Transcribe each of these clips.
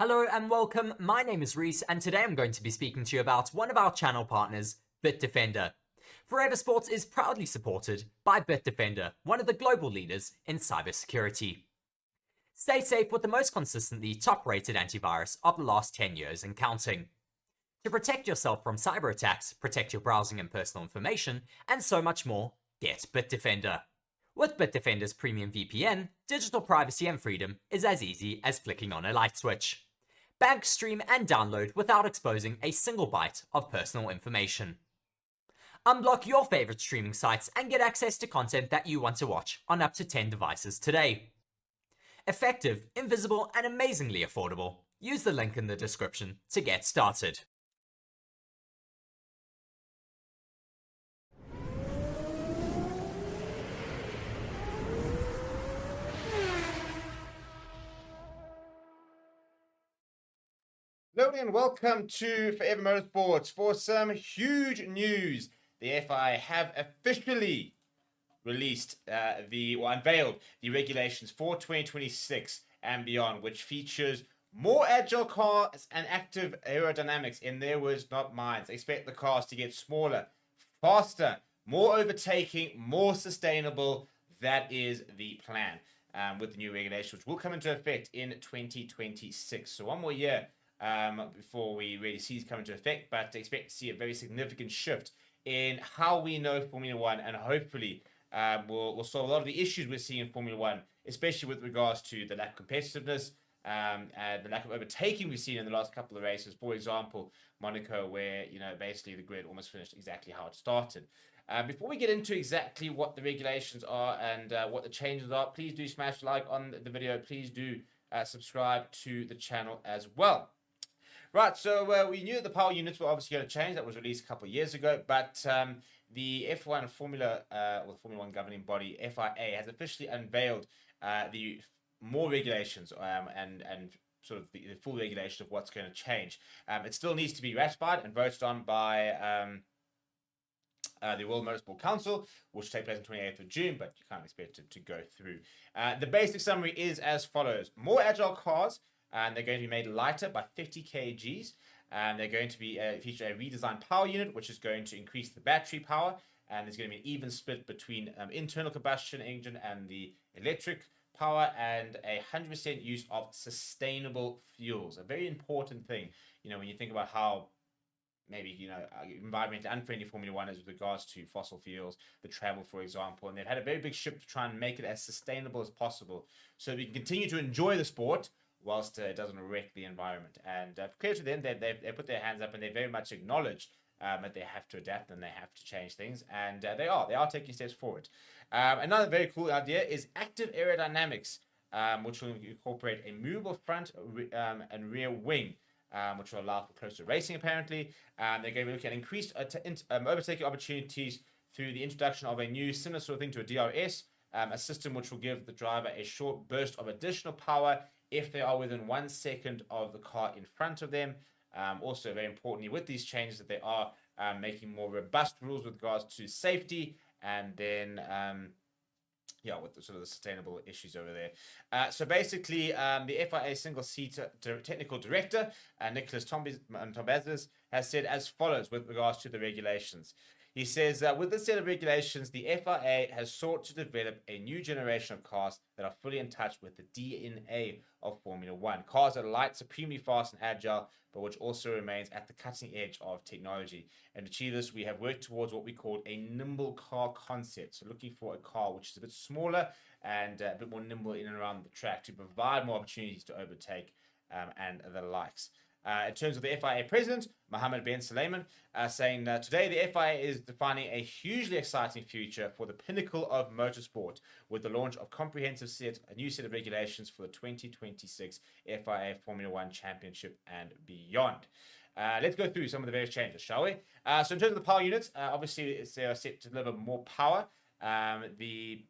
Hello and welcome, my name is Reese and today I'm going to be speaking to you about one of our channel partners, BITDEFENDER. Forever Motorsports is proudly supported by BITDEFENDER, one of the global leaders in cybersecurity. Stay safe with the most consistently top-rated antivirus of the last 10 years and counting. To protect yourself from cyber attacks, protect your browsing and personal information, and so much more, get BITDEFENDER. With BITDEFENDER's premium VPN, digital privacy and freedom is as easy as flicking on a light switch. Bank, stream, and download without exposing a single byte of personal information. Unblock your favorite streaming sites and get access to content that you want to watch on up to 10 devices today. Effective, invisible, and amazingly affordable. Use the link in the description to get started. Hello and welcome to Forever Motorsports for some huge news. The FIA have officially released unveiled the regulations for 2026 and beyond, which features more agile cars and active aerodynamics. In their words, not mine. They expect the cars to get smaller, faster, more overtaking, more sustainable. That is the plan with the new regulations, which will come into effect in 2026. So one more year before we really see it come into effect, but expect to see a very significant shift in how we know Formula One, and hopefully we'll solve a lot of the issues we're seeing in Formula One, especially with regards to the lack of competitiveness, and the lack of overtaking we've seen in the last couple of races. For example, Monaco, where basically the grid almost finished exactly how it started. Before we get into exactly what the regulations are and what the changes are, please do smash like on the video. Please do subscribe to the channel as well. Right, so we knew that the power units were obviously going to change. That was released a couple of years ago, but the F1 Formula, or the Formula One governing body, FIA, has officially unveiled the more regulations and sort of the full regulation of what's going to change. It still needs to be ratified and voted on by the World Motorsport Council, which will take place on 28th of June, but you can't expect it to go through. The basic summary is as follows: more agile cars. And they're going to be made lighter by 50 kgs. And they're going to be feature a redesigned power unit, which is going to increase the battery power. And there's going to be an even split between internal combustion engine and the electric power, and 100% use of sustainable fuels. A very important thing, when you think about how maybe, environmentally unfriendly Formula One is with regards to fossil fuels, the travel, for example. And they've had a very big shift to try and make it as sustainable as possible so we can continue to enjoy the sport whilst it doesn't wreck the environment. And clear to them, they put their hands up and they very much acknowledge that they have to adapt and they have to change things, and they are taking steps forward. Another very cool idea is active aerodynamics, which will incorporate a movable front and rear wing, which will allow for closer racing apparently. They're going to be looking at increased overtaking opportunities through the introduction of a new similar sort of thing to a DRS, a system which will give the driver a short burst of additional power if they are within 1 second of the car in front of them. Also, very importantly, with these changes, that they are making more robust rules with regards to safety, and then with the sort of the sustainable issues over there. So basically, the FIA single-seat technical director, Nicholas Tombazis, has said as follows with regards to the regulations. He says, with this set of regulations, the FIA has sought to develop a new generation of cars that are fully in touch with the DNA of Formula One. Cars that are light, supremely fast and agile, but which also remains at the cutting edge of technology. And to achieve this, we have worked towards what we call a nimble car concept. So looking for a car which is a bit smaller and a bit more nimble in and around the track to provide more opportunities to overtake and the likes. In terms of the FIA president, Mohammed bin Sulayman, saying today the FIA is defining a hugely exciting future for the pinnacle of motorsport with the launch of a new set of regulations for the 2026 FIA Formula One Championship and beyond. Let's go through some of the various changes, shall we? So in terms of the power units, obviously they are set to deliver more power. The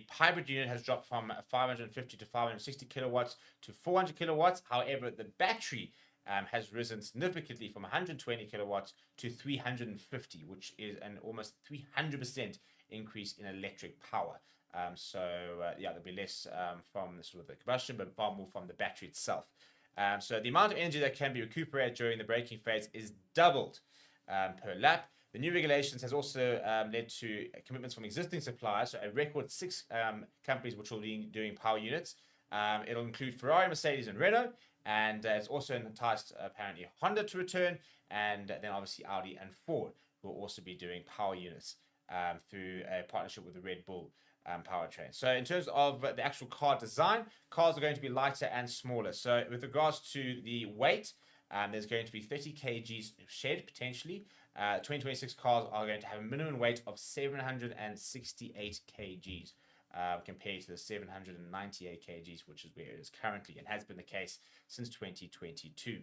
hybrid unit has dropped from 550 to 560 kilowatts to 400 kilowatts. However, the battery has risen significantly from 120 kilowatts to 350, which is an almost 300% increase in electric power. There'll be less from the sort of the combustion, but far more from the battery itself. So the amount of energy that can be recuperated during the braking phase is doubled per lap. The new regulations has also led to commitments from existing suppliers, so a record 6 companies which will be doing power units. It'll include Ferrari, Mercedes, and Renault, and it's also enticed apparently Honda to return, and then obviously Audi and Ford will also be doing power units through a partnership with the Red Bull powertrain. So in terms of the actual car design, cars are going to be lighter and smaller. So with regards to the weight, there's going to be 30 kgs shed potentially. 2026 cars are going to have a minimum weight of 768 kgs compared to the 798 kgs, which is where it is currently and has been the case since 2022.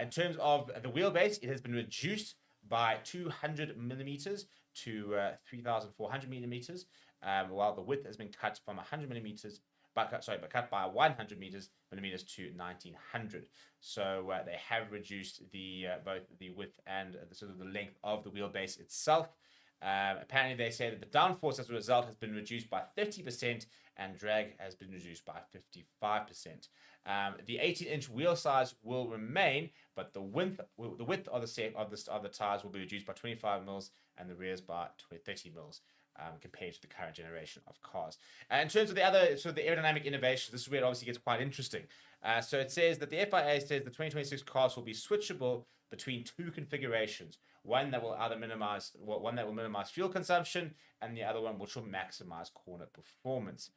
In terms of the wheelbase, it has been reduced by 200 millimeters to 3,400 millimeters, while the width has been cut from 100 millimeters, but cut by 100 millimeters to 1900. So they have reduced the both the width and the sort of the length of the wheelbase itself. Apparently, they say that the downforce as a result has been reduced by 30% and drag has been reduced by 55%. The 18-inch wheel size will remain, but the width of the tires will be reduced by 25 mils and the rears by 30 mils. Compared to the current generation of cars. In terms of the other sort of the aerodynamic innovations, this is where it obviously gets quite interesting. So it says that the FIA says the 2026 cars will be switchable between 2 configurations. One that will minimize fuel consumption, and the other one which will maximize corner performance.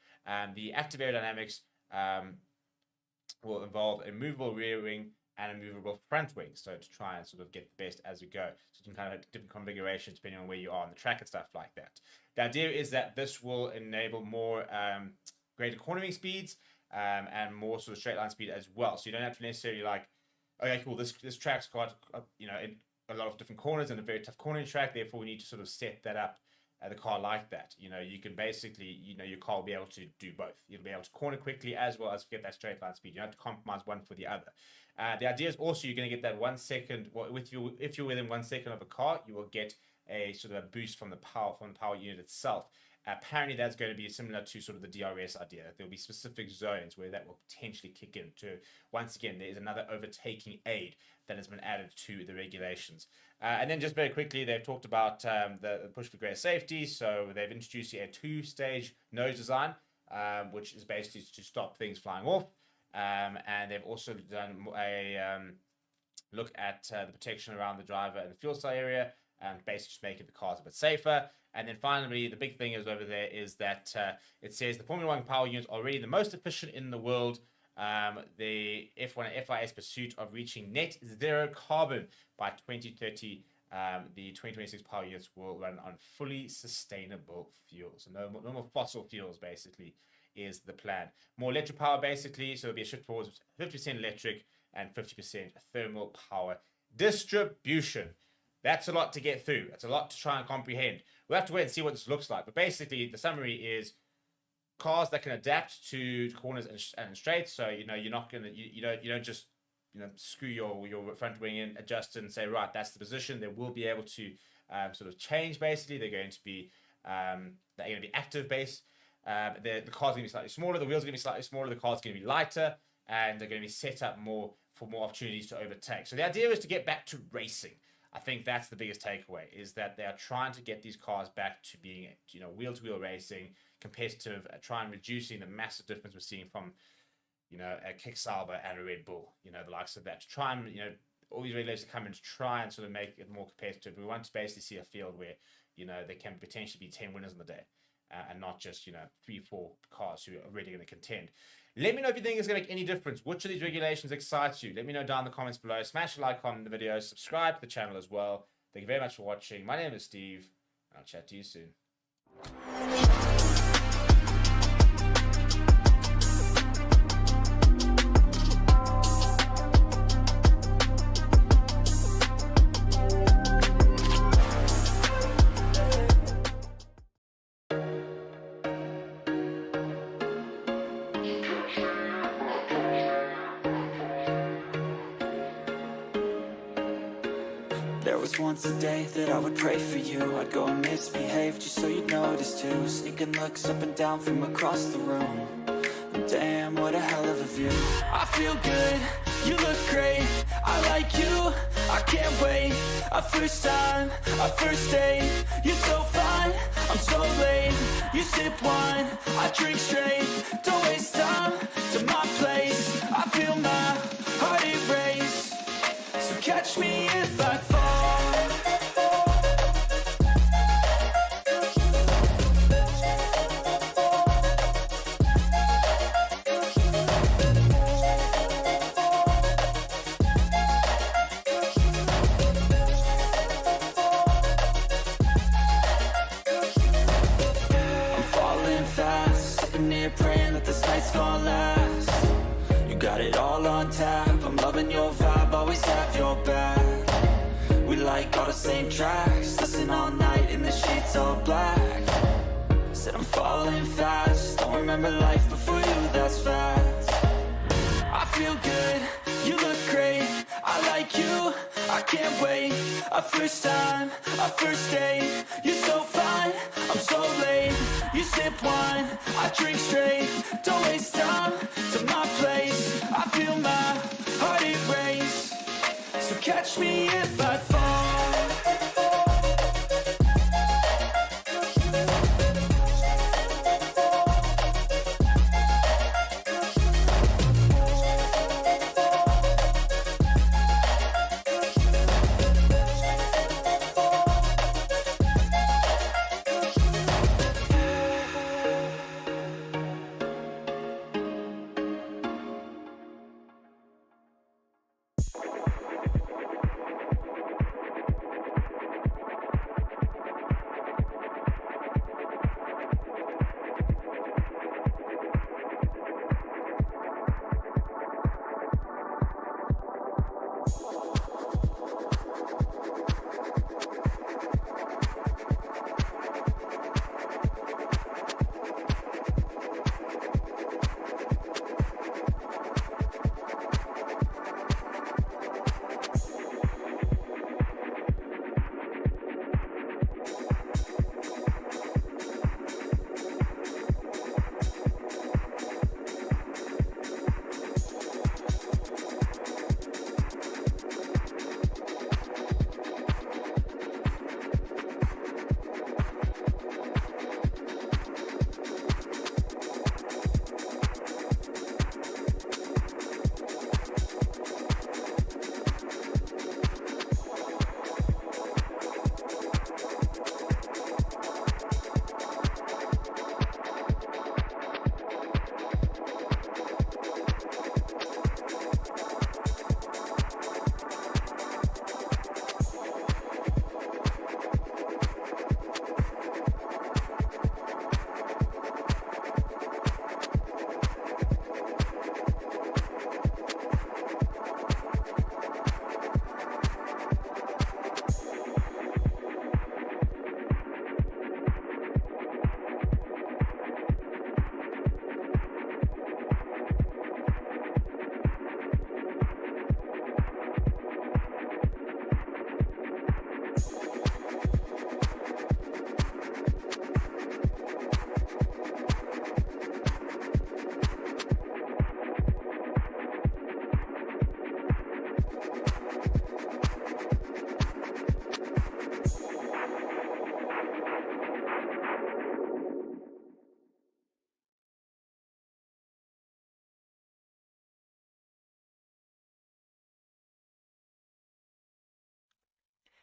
The active aerodynamics will involve a movable rear wing and a movable front wing, so to try and sort of get the best as we go. So you can kind of have different configurations depending on where you are on the track and stuff like that. The idea is that this will enable more greater cornering speeds and more sort of straight line speed as well. So you don't have to necessarily like, okay, cool, this track's got a lot of different corners and a very tough cornering track, therefore we need to sort of set that up the car like that. You can basically, your car will be able to do both. You'll be able to corner quickly as well as get that straight line speed. You don't have to compromise one for the other. The idea is also you're going to get that 1 second. If you're within 1 second of a car, you will get a sort of a boost from the power unit itself. Apparently, that's going to be similar to sort of the DRS idea. There will be specific zones where that will potentially kick in. Once again, there is another overtaking aid that has been added to the regulations. And then just very quickly, they've talked about the push for greater safety. So they've introduced a 2-stage nose design, which is basically to stop things flying off. And they've also done a look at the protection around the driver and the fuel cell area, and basically just making the cars a bit safer. And then finally, the big thing is over there is that it says the Formula 1 power units are already the most efficient in the world. The F1 and FIA's pursuit of reaching net zero carbon by 2030, the 2026 power units will run on fully sustainable fuels. So no more fossil fuels, basically, is the plan. More electric power, basically, so it'll be a shift towards 50% electric and 50% thermal power distribution. That's a lot to get through. That's a lot to try and comprehend. We'll have to wait and see what this looks like. But basically, the summary is cars that can adapt to corners and straights. So you're not gonna you don't just screw your front wing in, adjust it, and say right, that's the position. They will be able to sort of change. Basically, they're going to be active base. The car's going to be slightly smaller. The wheels are going to be slightly smaller. The car's going to be lighter, and they're going to be set up more for more opportunities to overtake. So the idea is to get back to racing. I think that's the biggest takeaway, is that they are trying to get these cars back to being, wheel-to-wheel racing, competitive, trying reducing the massive difference we're seeing from, a Kick Sauber and a Red Bull, the likes of that. To try and, all these regulations come in to try and sort of make it more competitive. We want to basically see a field where, there can potentially be 10 winners on the day, and not just, 3-4 cars who are really going to contend. Let me know if you think it's going to make any difference. Which of these regulations excites you? Let me know down in the comments below. Smash a like on the video. Subscribe to the channel as well. Thank you very much for watching. My name is Steve, and I'll chat to you soon. There was once a day that I would pray for you. I'd go and misbehave just so you'd notice too. Sneaking looks up and down from across the room. And damn, what a hell of a view. I feel good, you look great, I like you, I can't wait. A first time, a first date, you're so fine, I'm so late. You sip wine, I drink straight. Don't waste time to my place. I feel my heart erase. So catch me if I fall. I'm falling fast, sitting here praying that this night's gonna last. You got it all on tap, I'm loving your vibe, always have your back. We like all the same tracks, listen all night in the sheets all black. Said I'm falling fast, don't remember life before you, that's facts. I feel good, you look great, I like you, I can't wait. A first time, a first date, you're so fine, I'm so late. You sip wine, I drink straight. Don't waste time to my place. I feel my heart erase. So catch me if I fall.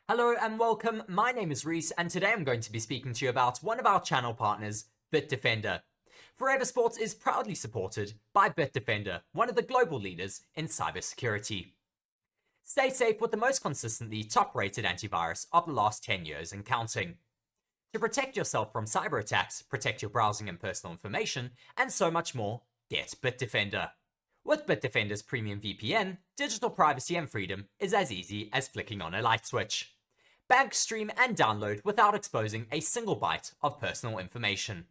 Hello and welcome, my name is Reese and today I'm going to be speaking to you about one of our channel partners, BITDEFENDER. Forever Sports is proudly supported by BITDEFENDER, one of the global leaders in cybersecurity. Stay safe with the most consistently top-rated antivirus of the last 10 years and counting. To protect yourself from cyber attacks, protect your browsing and personal information, and so much more, get BITDEFENDER. With BITDEFENDER's premium VPN, digital privacy and freedom is as easy as flicking on a light switch. Bank, stream, and download without exposing a single byte of personal information.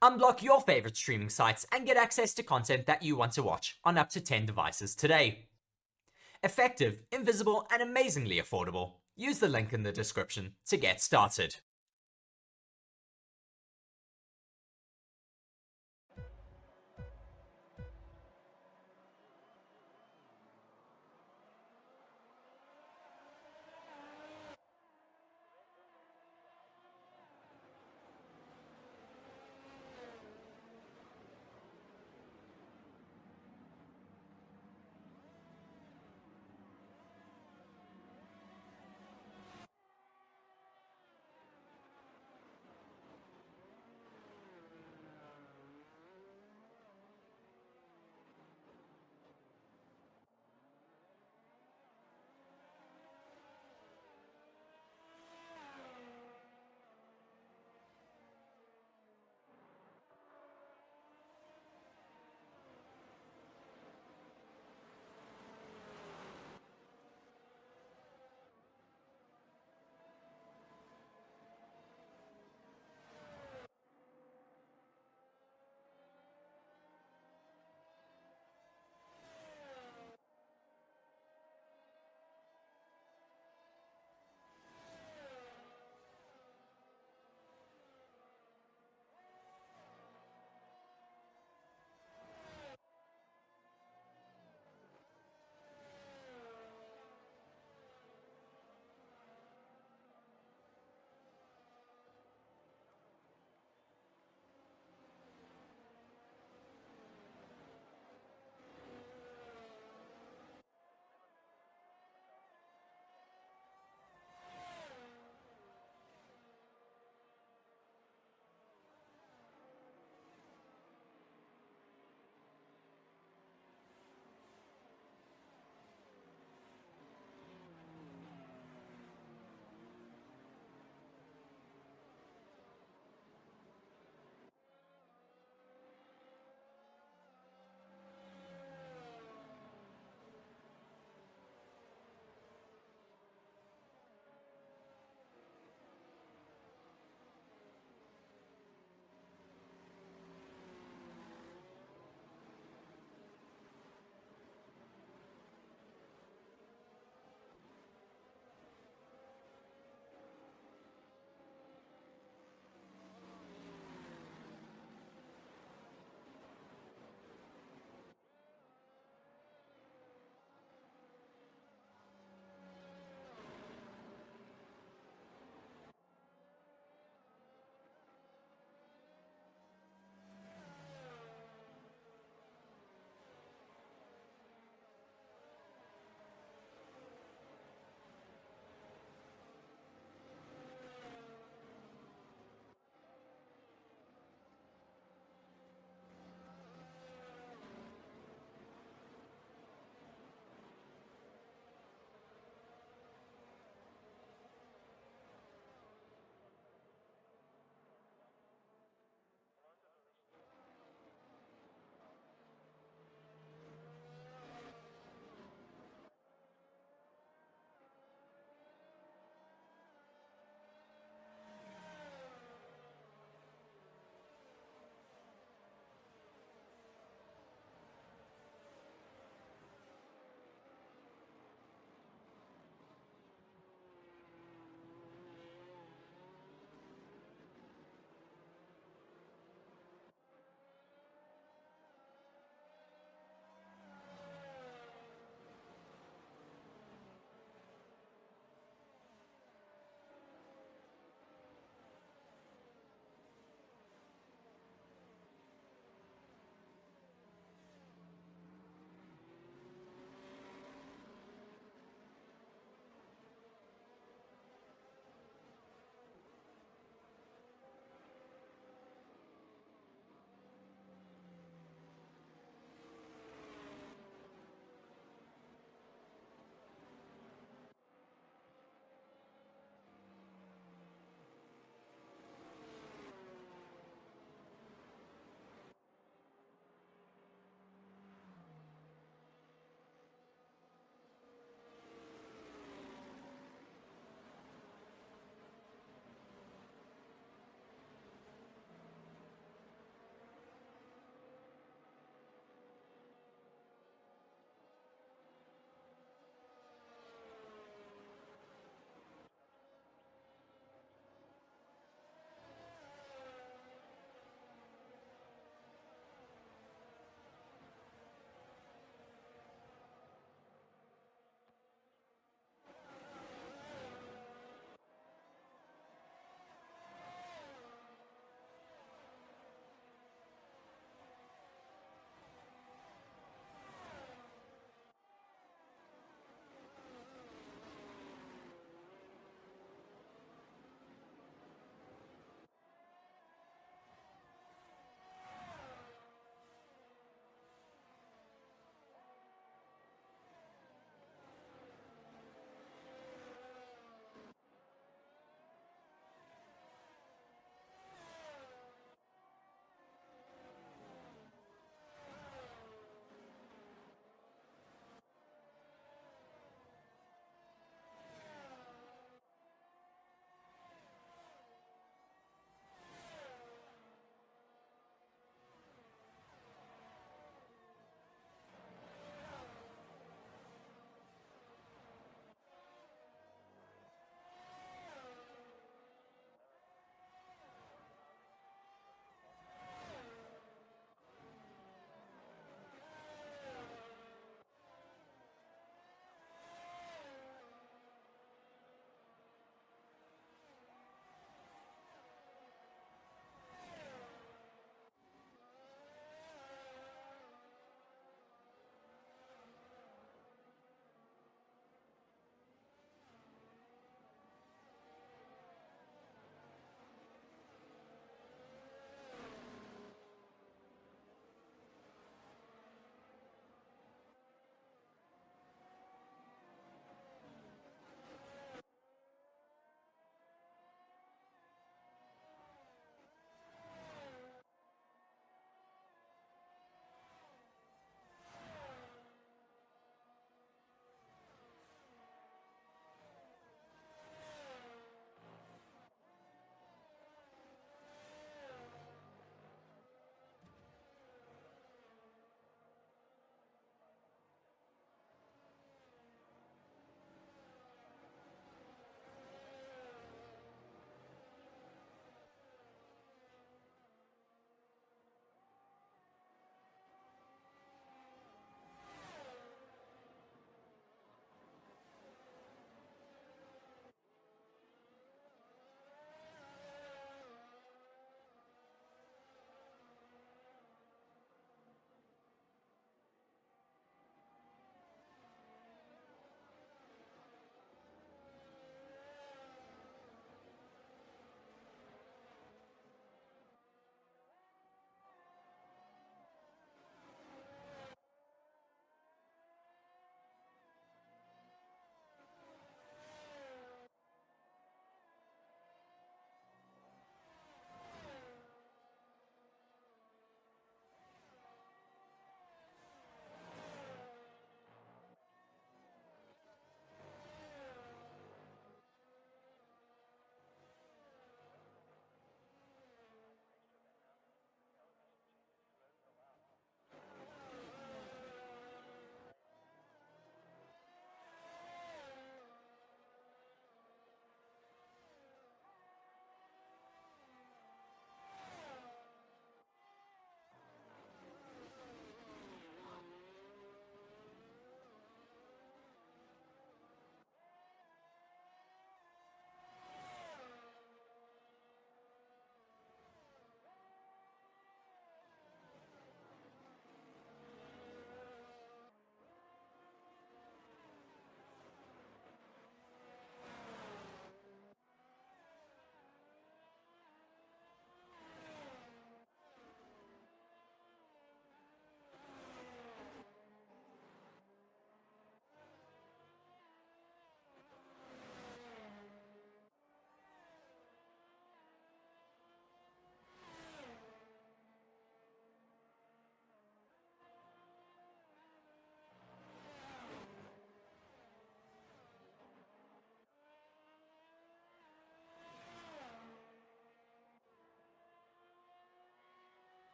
Unblock your favorite streaming sites and get access to content that you want to watch on up to 10 devices today. Effective, invisible, and amazingly affordable, Use the link in the description to get started.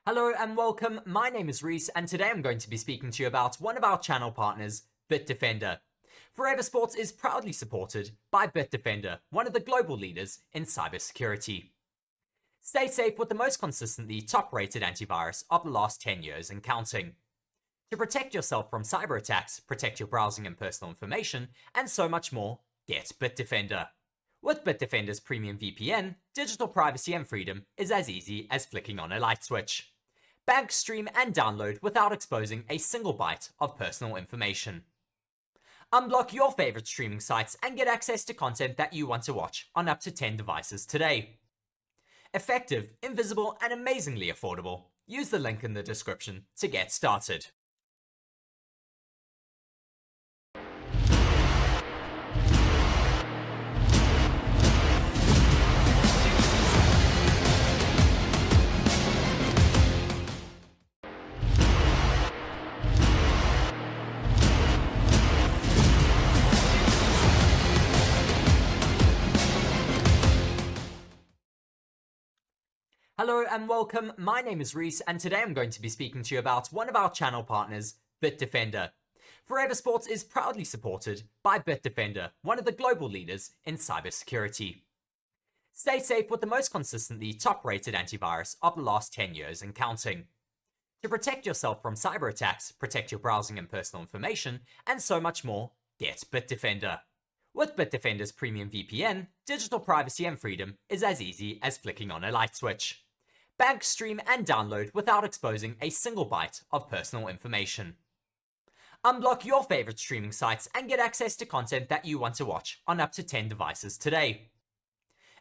Hello and welcome, my name is Reese and today I'm going to be speaking to you about one of our channel partners, BITDEFENDER. Forever Sports is proudly supported by BITDEFENDER, one of the global leaders in cybersecurity. Stay safe with the most consistently top-rated antivirus of the last 10 years and counting. To protect yourself from cyber attacks, protect your browsing and personal information, and so much more, get BITDEFENDER. With BITDEFENDER's premium VPN, digital privacy and freedom is as easy as flicking on a light switch. Bank, stream, and download without exposing a single byte of personal information. Unblock your favorite streaming sites and get access to content that you want to watch on up to 10 devices today. Effective, invisible, and amazingly affordable. Use the link in the description to get started. Hello and welcome, my name is Reese and today I'm going to be speaking to you about one of our channel partners, BITDEFENDER. Forever Sports is proudly supported by BITDEFENDER, one of the global leaders in cybersecurity. Stay safe with the most consistently top-rated antivirus of the last 10 years and counting. To protect yourself from cyber attacks, protect your browsing and personal information, and so much more, get BITDEFENDER. With BITDEFENDER's premium VPN, digital privacy and freedom is as easy as flicking on a light switch. Bank, stream, and download without exposing a single byte of personal information. Unblock your favorite streaming sites and get access to content that you want to watch on up to 10 devices today.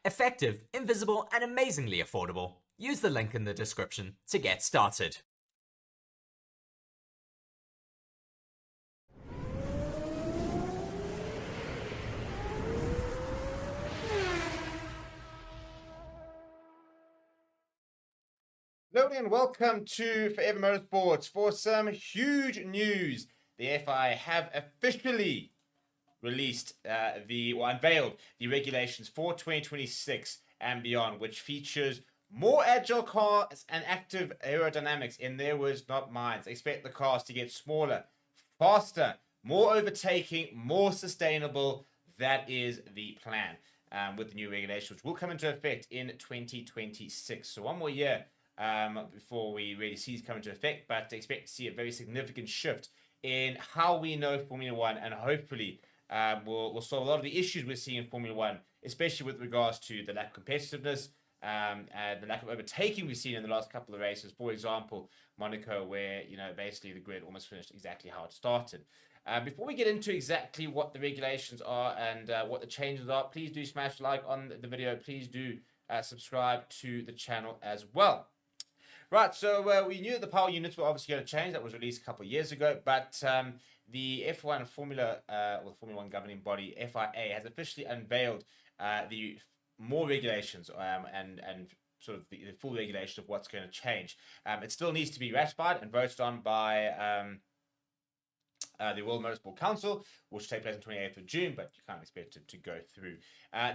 Effective, invisible, and amazingly affordable. Use the link in the description to get started. Hello and welcome to Forever Motorsports for some huge news. The FIA have officially released unveiled the regulations for 2026 and beyond, which features more agile cars and active aerodynamics. In their words, not mine. Expect the cars to get smaller, faster, more overtaking, more sustainable. That is the plan with the new regulations, which will come into effect in 2026. So one more year before we really see it come into effect, but expect to see a very significant shift in how we know Formula One, and hopefully we'll solve a lot of the issues we're seeing in Formula One, especially with regards to the lack of competitiveness and the lack of overtaking we've seen in the last couple of races. For example, Monaco, where basically the grid almost finished exactly how it started. Before we get into exactly what the regulations are and what the changes are, please do smash like on the video. Please do subscribe to the channel as well. Right, so we knew that the power units were obviously going to change. That was released a couple of years ago, but the F1 Formula, or the Formula One governing body, FIA, has officially unveiled the more regulations and sort of the full regulation of what's going to change. It still needs to be ratified and voted on by the World Motorsport Council, which will take place on 28th of June, but you can't expect it to go through.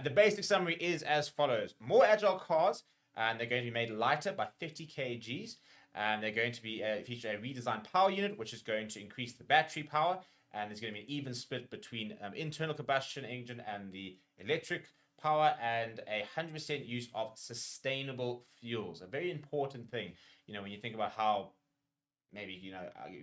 The basic summary is as follows: more agile cars. And they're going to be made lighter by 50 kgs. And they're going to be feature a redesigned power unit, which is going to increase the battery power. And there's going to be an even split between internal combustion engine and the electric power, and 100% use of sustainable fuels. A very important thing, when you think about how maybe,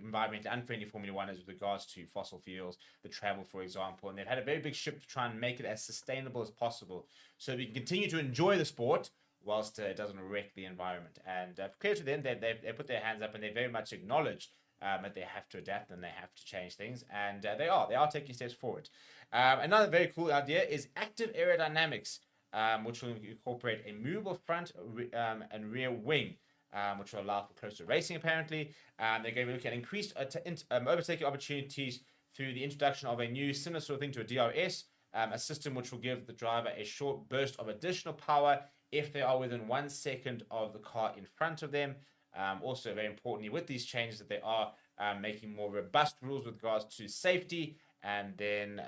environmentally unfriendly Formula One is with regards to fossil fuels, the travel, for example. And they've had a very big shift to try and make it as sustainable as possible so we can continue to enjoy the sport whilst it doesn't wreck the environment. And clear to them, they put their hands up and they very much acknowledge that they have to adapt and they have to change things. And they are taking steps forward. Another very cool idea is active aerodynamics, which will incorporate a movable front and rear wing, which will allow for closer racing, apparently. They're going to be looking at increased overtaking opportunities through the introduction of a new similar sort of thing to a DRS, a system which will give the driver a short burst of additional power if they are within 1 second of the car in front of them. Also, very importantly, with these changes, that they are making more robust rules with regards to safety, and then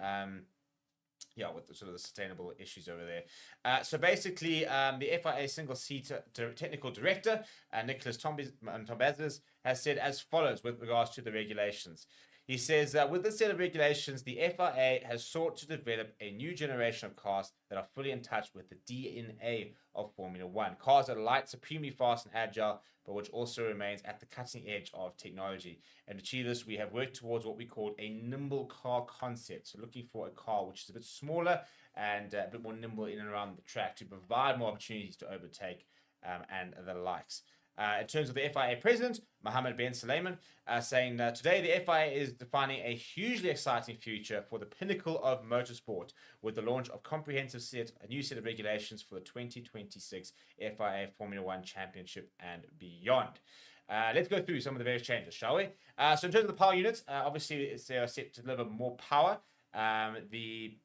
yeah, with the sort of the sustainable issues over there. So basically, the FIA single-seat technical director, Nicholas Tombazis, has said as follows with regards to the regulations. He says, with this set of regulations, the FIA has sought to develop a new generation of cars that are fully in touch with the DNA of Formula One. Cars that are light, supremely fast and agile, but which also remains at the cutting edge of technology. And to achieve this, we have worked towards what we call a nimble car concept. So looking for a car which is a bit smaller and a bit more nimble in and around the track to provide more opportunities to overtake and the likes. In terms of the FIA president, Mohammed Ben Sulayman, saying today the FIA is defining a hugely exciting future for the pinnacle of motorsport with the launch of a new set of regulations for the 2026 FIA Formula One Championship and beyond. Let's go through some of the various changes, shall we? So in terms of the power units, obviously they are set to deliver more power. The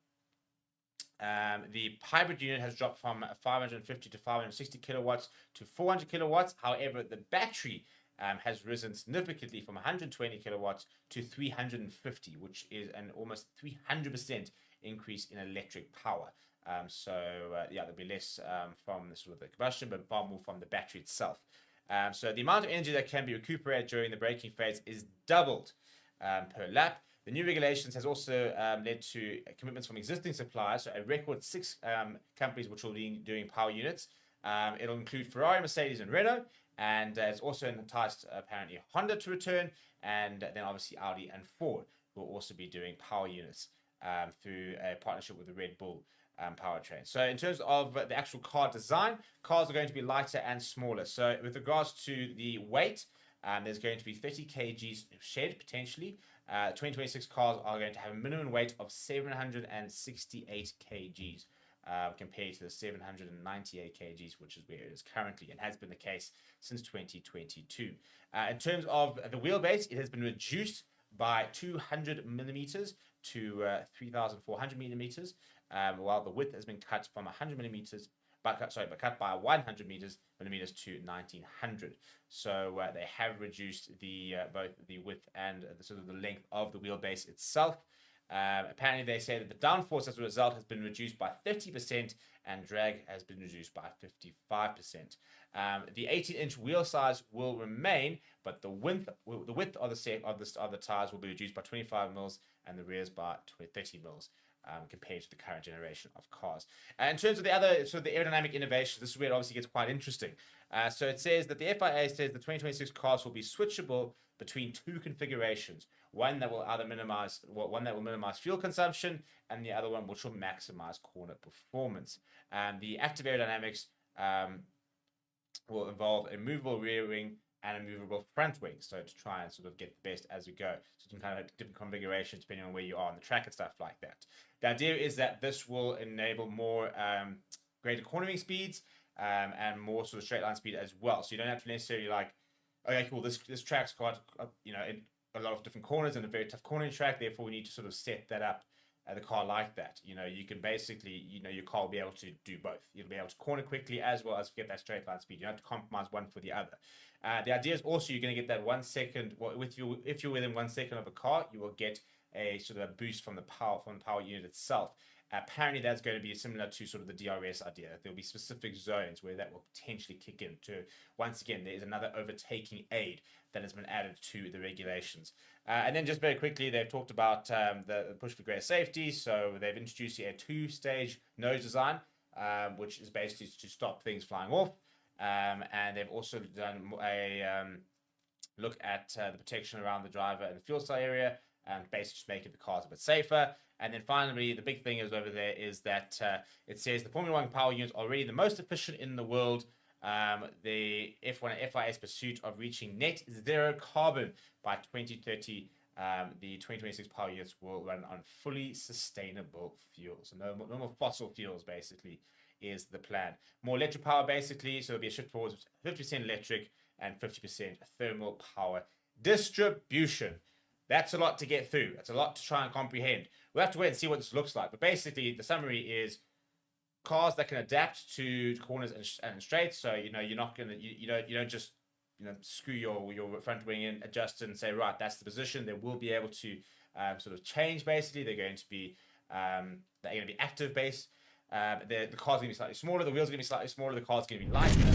hybrid unit has dropped from 550 to 560 kilowatts to 400 kilowatts. However, the battery has risen significantly from 120 kilowatts to 350, which is an almost 300% increase in electric power. There'll be less from the sort of the combustion, but far more from the battery itself. So the amount of energy that can be recuperated during the braking phase is doubled per lap. The new regulations has also led to commitments from existing suppliers, so a record 6 companies which will be doing power units. It'll include Ferrari, Mercedes, and Renault, and it's also enticed apparently Honda to return, and then obviously Audi and Ford will also be doing power units through a partnership with the Red Bull powertrain. So in terms of the actual car design, cars are going to be lighter and smaller. So with regards to the weight, there's going to be 30 kgs shed potentially. 2026 cars are going to have a minimum weight of 768 kgs compared to the 798 kgs, which is where it is currently and has been the case since 2022. In terms of the wheelbase, it has been reduced by 200 millimeters to 3,400 millimeters, while the width has been cut from 100 millimeters but cut by 100 millimeters to 1900. So they have reduced the both the width and the sort of the length of the wheelbase itself. Apparently, they say that the downforce as a result has been reduced by 30% and drag has been reduced by 55%. The 18-inch wheel size will remain, but the width of the tires will be reduced by 25 mils and the rears by 30 mils. Compared to the current generation of cars. In terms of the other sort of the aerodynamic innovations, this is where it obviously gets quite interesting. So it says that the FIA says the 2026 cars will be switchable between 2 configurations. One that will minimize fuel consumption, and the other one which will maximize corner performance. The active aerodynamics will involve a movable rear wing and a movable front wing, so to try and sort of get the best as we go. So you can kind of have different configurations depending on where you are on the track and stuff like that. The idea is that this will enable more greater cornering speeds and more sort of straight line speed as well. So you don't have to necessarily like, okay, cool, this track's got a lot of different corners and a very tough cornering track. Therefore, we need to sort of set that up. The car like that, you can basically, your car will be able to do both. You'll be able to corner quickly as well as get that straight line speed. You don't have to compromise one for the other. The idea is also you're going to get that 1 second. If you're within 1 second of a car, you will get a sort of a boost from the power unit itself. Apparently, that's going to be similar to sort of the DRS idea. There'll be specific zones where that will potentially kick in. To once again, there is another overtaking aid that has been added to the regulations. And then just very quickly, they've talked about the push for greater safety. So they've introduced a 2-stage nose design, which is basically to stop things flying off. And they've also done a look at the protection around the driver and the fuel cell area, and basically just making the cars a bit safer. And then finally, the big thing is over there is that it says the Formula One power units are already the most efficient in the world. The F1 and FIA's pursuit of reaching net zero carbon by 2030. The 2026 power units will run on fully sustainable fuels. So no more fossil fuels, basically, is the plan. More electric power, basically. So there'll be a shift towards 50% electric and 50% thermal power distribution. That's a lot to get through. That's a lot to try and comprehend. We'll have to wait and see what this looks like. But basically, the summary is cars that can adapt to corners and straights. So you're not gonna you don't just screw your front wing in, adjust it, and say right, that's the position. They will be able to sort of change. Basically, they're going to be They're going to be active base. The car's going to be slightly smaller. The wheels are going to be slightly smaller. The car's going to be lighter.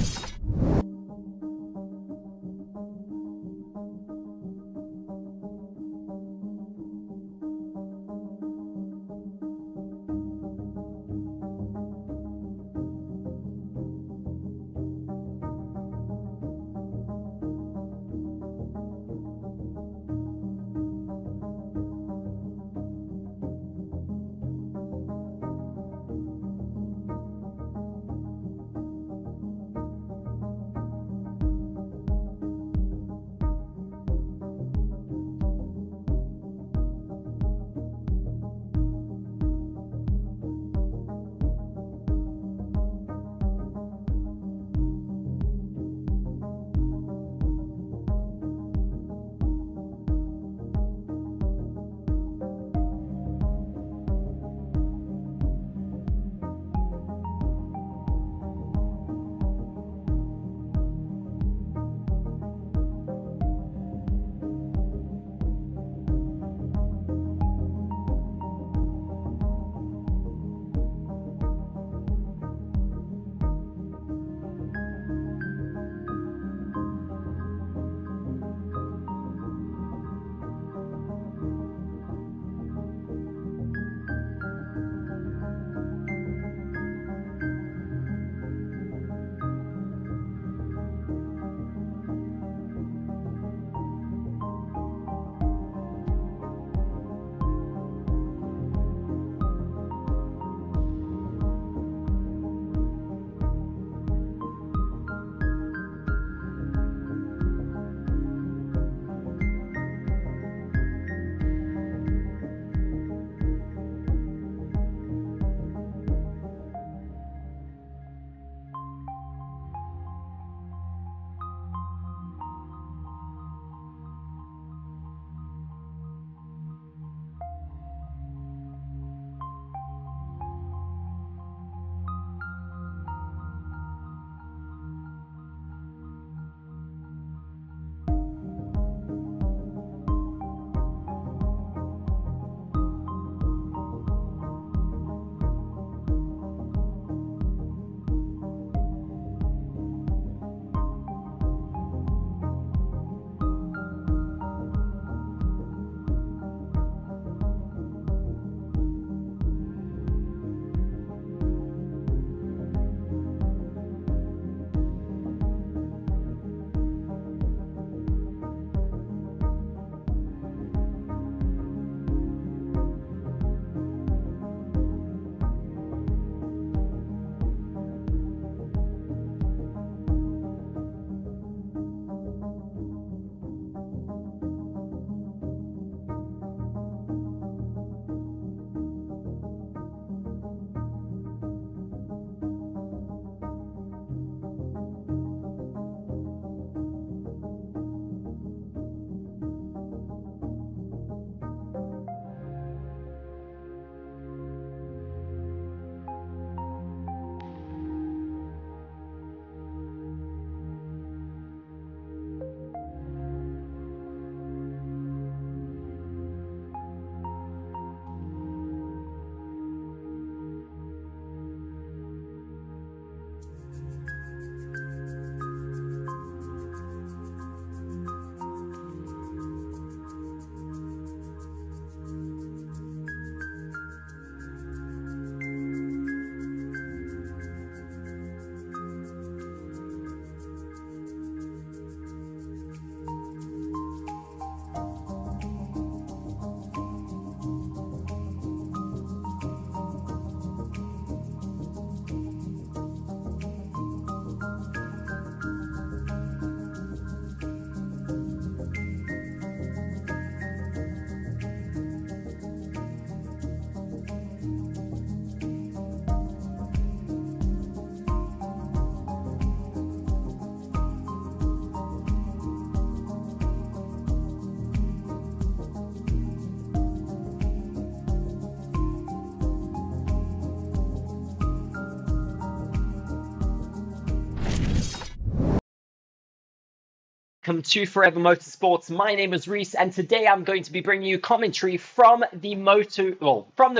Welcome to Forever Motorsports. My name is Reese, and today I'm going to be bringing you commentary from the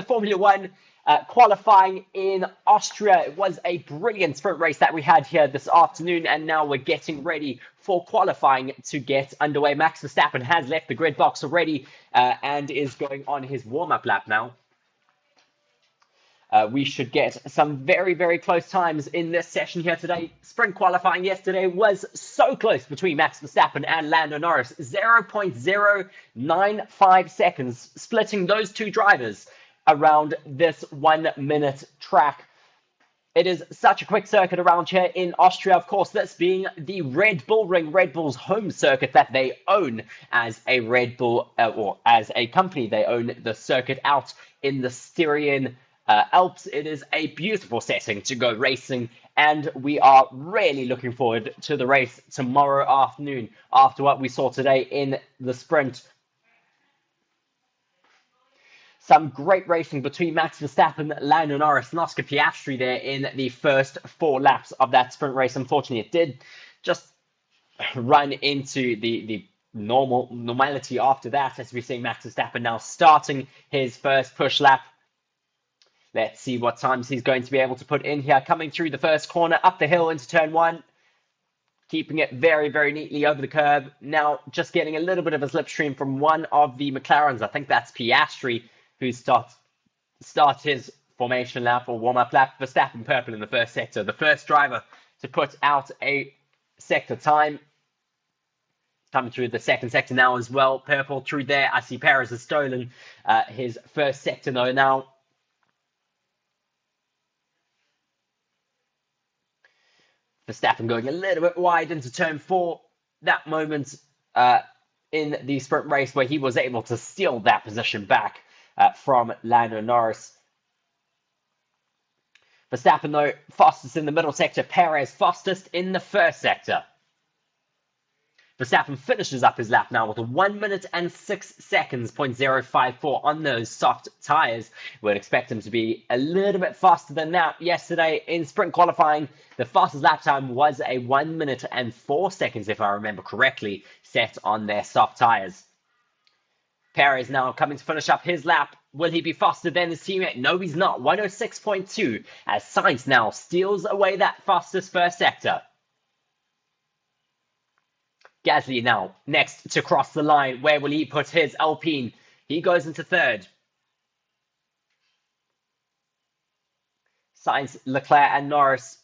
Formula One qualifying in Austria. It was a brilliant sprint race that we had here this afternoon, and now we're getting ready for qualifying to get underway. Max Verstappen has left the grid box already and is going on his warm-up lap now. We should get some very, very close times in this session here today. Sprint qualifying yesterday was so close between Max Verstappen and Lando Norris. 0.095 seconds splitting those two drivers around this 1 minute track. It is such a quick circuit around here in Austria. Of course, this being the Red Bull Ring, Red Bull's home circuit that they own as a Red Bull, or as a company. They own the circuit out in the Styrian Alps. It is a beautiful setting to go racing, and we are really looking forward to the race tomorrow afternoon after what we saw today in the sprint. Some great racing between Max Verstappen, Lando Norris, and Oscar Piastri there in the first 4 laps of that sprint race. Unfortunately, it did just run into the normality after that, as we see Max Verstappen now starting his first push lap. Let's see what times he's going to be able to put in here. Coming through the first corner, up the hill into turn 1. Keeping it very, very neatly over the curb. Now just getting a little bit of a slipstream from one of the McLarens. I think that's Piastri, who starts his formation lap or warm-up lap. Verstappen purple in the first sector. The first driver to put out a sector time. Coming through the second sector now as well. Purple through there. I see Perez has stolen his first sector though now. Verstappen going a little bit wide into turn 4. That moment in the sprint race where he was able to steal that position back from Lando Norris. Verstappen, though, fastest in the middle sector. Perez fastest in the first sector. Verstappen finishes up his lap now with a 1 minute and 6 seconds, 0.054 on those soft tyres. We'd expect him to be a little bit faster than that. Yesterday in sprint qualifying, the fastest lap time was a 1 minute and 4 seconds, if I remember correctly, set on their soft tyres. Perez now coming to finish up his lap. Will he be faster than his teammate? No, he's not. 106.2 as Sainz now steals away that fastest first sector. Gasly now next to cross the line. Where will he put his Alpine? He goes into third. Sainz, Leclerc and Norris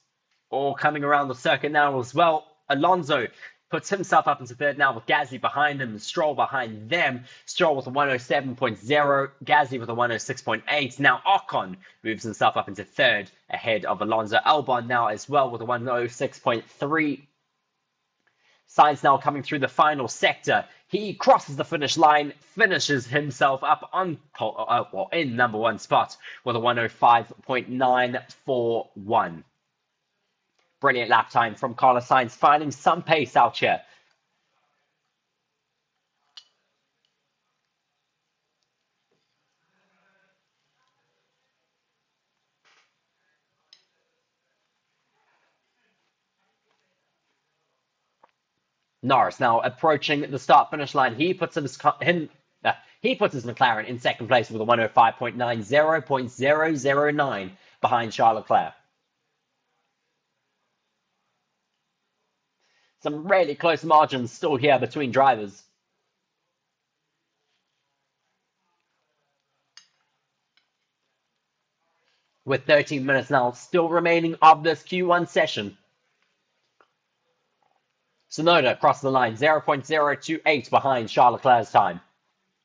all coming around the circuit now as well. Alonso puts himself up into third now with Gasly behind him, Stroll behind them. Stroll with a 107.0, Gasly with a 106.8. Now Ocon moves himself up into third ahead of Alonso. Albon now as well with a 106.3. Sainz now coming through the final sector. He crosses the finish line, finishes himself up on in number 1 spot with a 105.941. Brilliant lap time from Carlos Sainz, finding some pace out here. Norris now approaching the start-finish line. He puts his McLaren in second place with a 105.9, 0.009 behind Charles Leclerc. Some really close margins still here between drivers. With 13 minutes now still remaining of this Q1 session. Tsunoda across the line, 0.028 behind Charles Leclerc's time.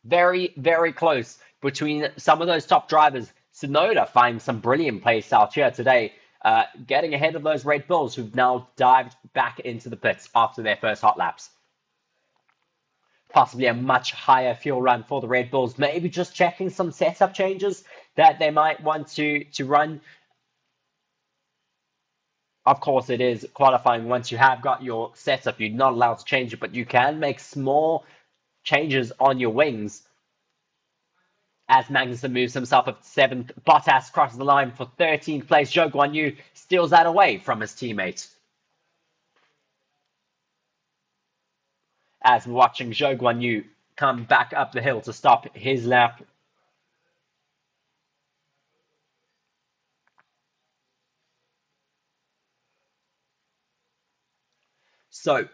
Very, very close between some of those top drivers. Tsunoda finds some brilliant pace out here today, getting ahead of those Red Bulls who've now dived back into the pits after their first hot laps. Possibly a much higher fuel run for the Red Bulls, maybe just checking some setup changes that they might want to run. Of course, it is qualifying. Once you have got your setup, you're not allowed to change it, but you can make small changes on your wings. As Magnussen moves himself up to 7th, Bottas crosses the line for 13th place. Zhou Guanyu steals that away from his teammate. as we're watching Zhou Guanyu come back up the hill to stop his lap. So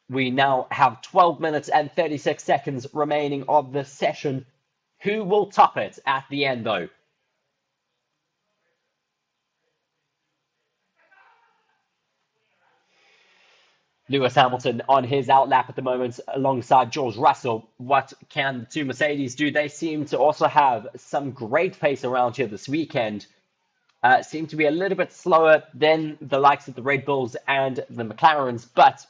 we now have 12 minutes and 36 seconds remaining of the session. Who will top it at the end, though? Lewis Hamilton on his outlap at the moment alongside George Russell. What can the two Mercedes do? They seem to also have some great pace around here this weekend. Seem to be a little bit slower than the likes of the Red Bulls and the McLarens, but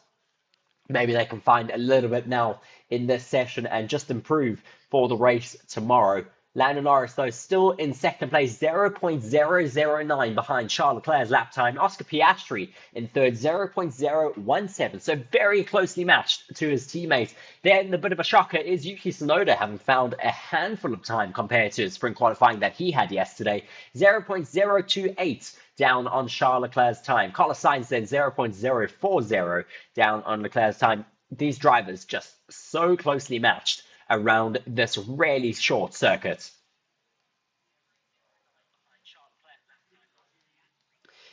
maybe they can find a little bit now in this session and just improve for the race tomorrow. Lando Norris, though, still in second place, 0.009 behind Charles Leclerc's lap time. Oscar Piastri in third, 0.017. So very closely matched to his teammates. Then the bit of a shocker is Yuki Tsunoda having found a handful of time compared to sprint qualifying that he had yesterday. 0.028 down on Charles Leclerc's time. Carlos Sainz then 0.040 down on Leclerc's time. These drivers just so closely matched around this really short circuit.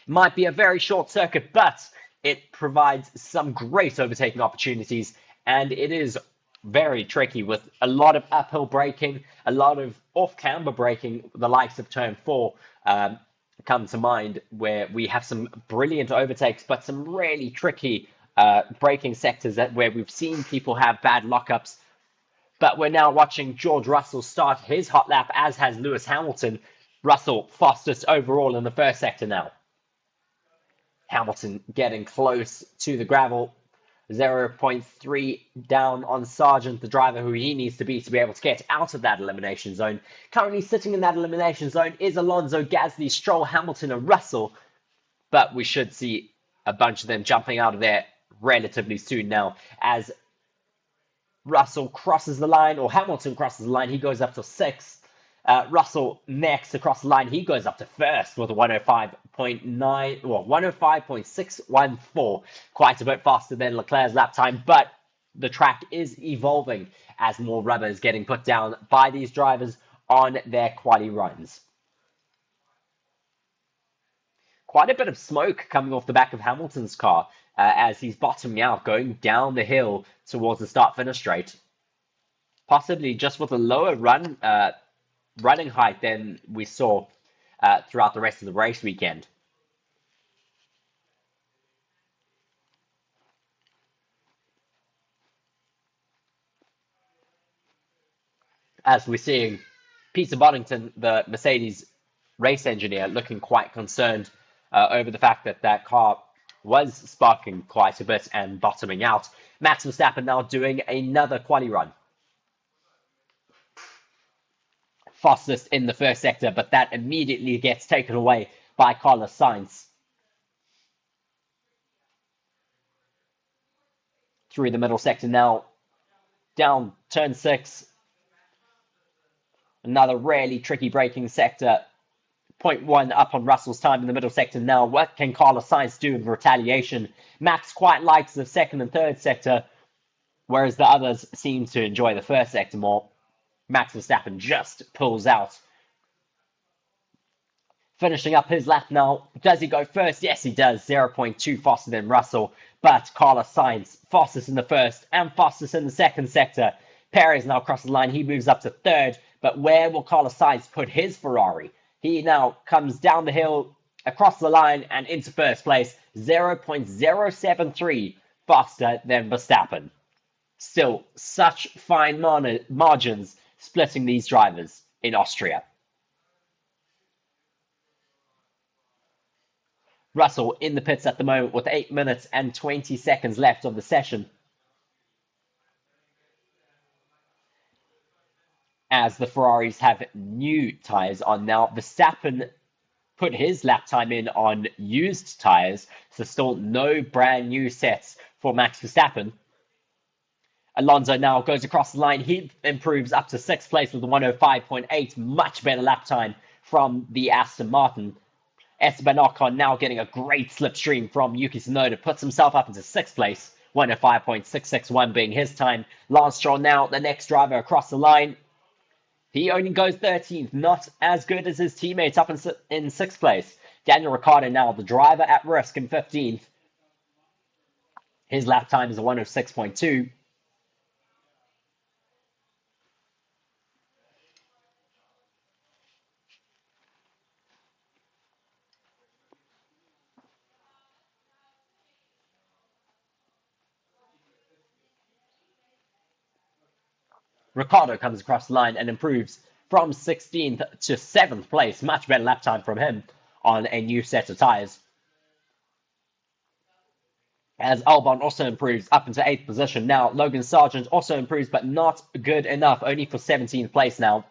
Might be a very short circuit, but it provides some great overtaking opportunities, and it is very tricky with a lot of uphill braking, a lot of off-camber braking. The likes of turn 4 come to mind, where we have some brilliant overtakes, but some really tricky braking sectors where we've seen people have bad lockups. But we're now watching George Russell start his hot lap, as has Lewis Hamilton. Russell fastest overall in the first sector now. Hamilton getting close to the gravel. 0.3 down on Sargent, the driver who he needs to be able to get out of that elimination zone. Currently sitting in that elimination zone is Alonso, Gasly, Stroll, Hamilton, and Russell. But we should see a bunch of them jumping out of there relatively soon now, as Russell crosses the line, or Hamilton crosses the line. He goes up to 6th. Russell next across the line. He goes up to 1st with a 105.9, well, 105.614. Quite a bit faster than Leclerc's lap time, but the track is evolving as more rubber is getting put down by these drivers on their quali runs. Quite a bit of smoke coming off the back of Hamilton's car as he's bottoming out, going down the hill towards the start-finish straight. Possibly just with a lower running height than we saw throughout the rest of the race weekend. As we're seeing Peter Boddington, the Mercedes race engineer, looking quite concerned over the fact that that car was sparking quite a bit and bottoming out. Max Verstappen now doing another quali run. Fastest in the first sector, but that immediately gets taken away by Carlos Sainz. Through the middle sector now, down turn 6. Another really tricky braking sector. 0.1 up on Russell's time in the middle sector now. What can Carlos Sainz do in retaliation? Max quite likes the second and third sector, whereas the others seem to enjoy the first sector more. Max Verstappen just pulls out. Finishing up his lap now. Does he go first? Yes, he does. 0.2 faster than Russell. But Carlos Sainz, fastest in the first and fastest in the second sector. Perez now crosses the line. He moves up to 3rd. But where will Carlos Sainz put his Ferrari? He now comes down the hill, across the line, and into 1st place. 0.073 faster than Verstappen. Still, such fine margins splitting these drivers in Austria. Russell in the pits at the moment with 8 minutes and 20 seconds left of the session. As the Ferraris have new tyres on now. Verstappen put his lap time in on used tyres, so still no brand new sets for Max Verstappen. Alonso now goes across the line. He improves up to 6th place with a 105.8. Much better lap time from the Aston Martin. Esteban Ocon now getting a great slipstream from Yuki Tsunoda. Puts himself up into 6th place 105.661 being his time. Lance Stroll now, the next driver across the line. He only goes 13th, not as good as his teammates up in 6th place. Daniel Ricciardo now, the driver at risk in 15th. His lap time is a 106.2. Ricciardo comes across the line and improves from 16th to 7th place. Much better lap time from him on a new set of tyres. As Albon also improves up into 8th position. Now, Logan Sargent also improves, but not good enough, only for 17th place now.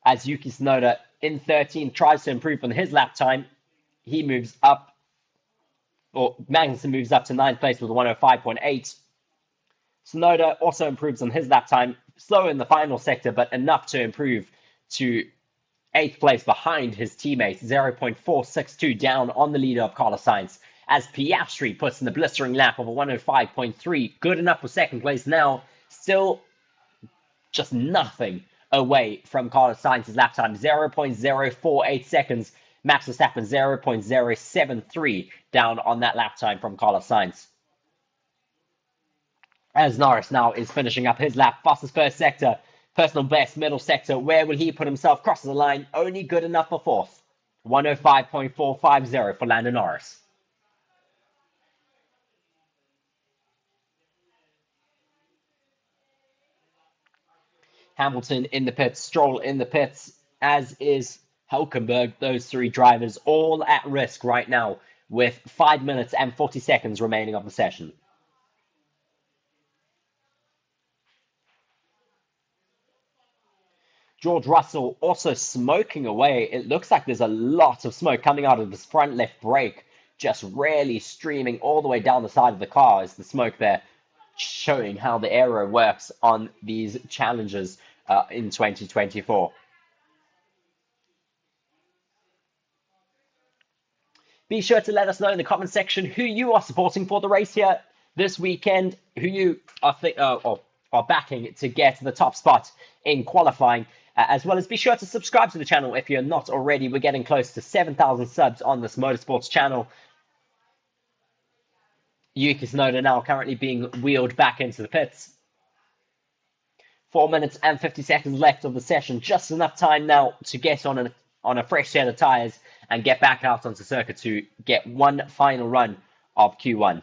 As Yuki Tsunoda in 13th tries to improve on his lap time, he moves up, or Magnussen moves up to 9th place with a 105.8. Tsunoda also improves on his lap time, slow in the final sector, but enough to improve to 8th place behind his teammates, 0.462 down on the leader of Carlos Sainz. As Piastri puts in the blistering lap of a 105.3, good enough for 2nd place now, still just nothing away from Carlos Sainz's lap time, 0.048 seconds. Max Verstappen 0.073 down on that lap time from Carlos Sainz. As Norris now is finishing up his lap, fastest first sector, personal best middle sector. Where will he put himself? Crosses the line, only good enough for 4th. 105.450 for Lando Norris. Hamilton in the pits, Stroll in the pits, as is Hülkenberg. Those 3 drivers all at risk right now with 5 minutes and 40 seconds remaining of the session. George Russell also smoking away. It looks like there's a lot of smoke coming out of this front left brake, just really streaming all the way down the side of the car. Is the smoke there showing how the aero works on these challenges in 2024. Be sure to let us know in the comment section who you are supporting for the race here this weekend, who you are backing to get the top spot in qualifying, as well as be sure to subscribe to the channel if you're not already. We're getting close to 7,000 subs on this motorsports channel. Yuki Tsunoda now currently being wheeled back into the pits. 4 minutes and 50 seconds left of the session. Just enough time now to get on a fresh set of tyres and get back out onto circuit to get one final run of Q1.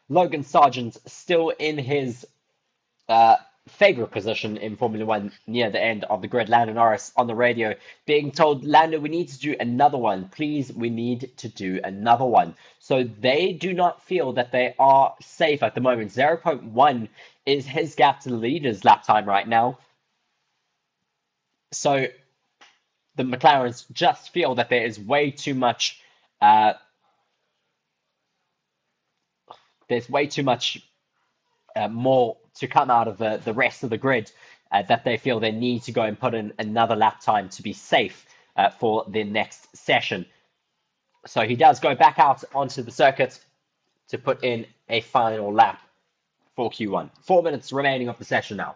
Logan Sargent still in his favorite position in Formula One near the end of the grid. Lando Norris on the radio being told, Lando, we need to do another one. Please, we need to do another one. So they do not feel that they are safe at the moment. 0.1 is his gap to the leader's lap time right now. So the McLarens just feel that there is way too much more to come out of the rest of the grid, that they feel they need to go and put in another lap time to be safe for the next session. So he does go back out onto the circuit to put in a final lap for Q1. 4 minutes remaining of the session now.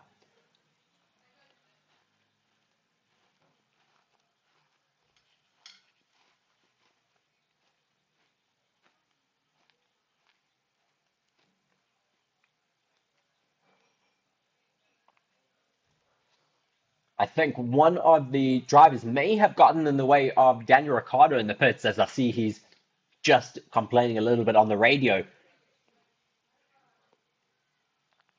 I think one of the drivers may have gotten in the way of Daniel Ricciardo in the pits, as I see he's just complaining a little bit on the radio.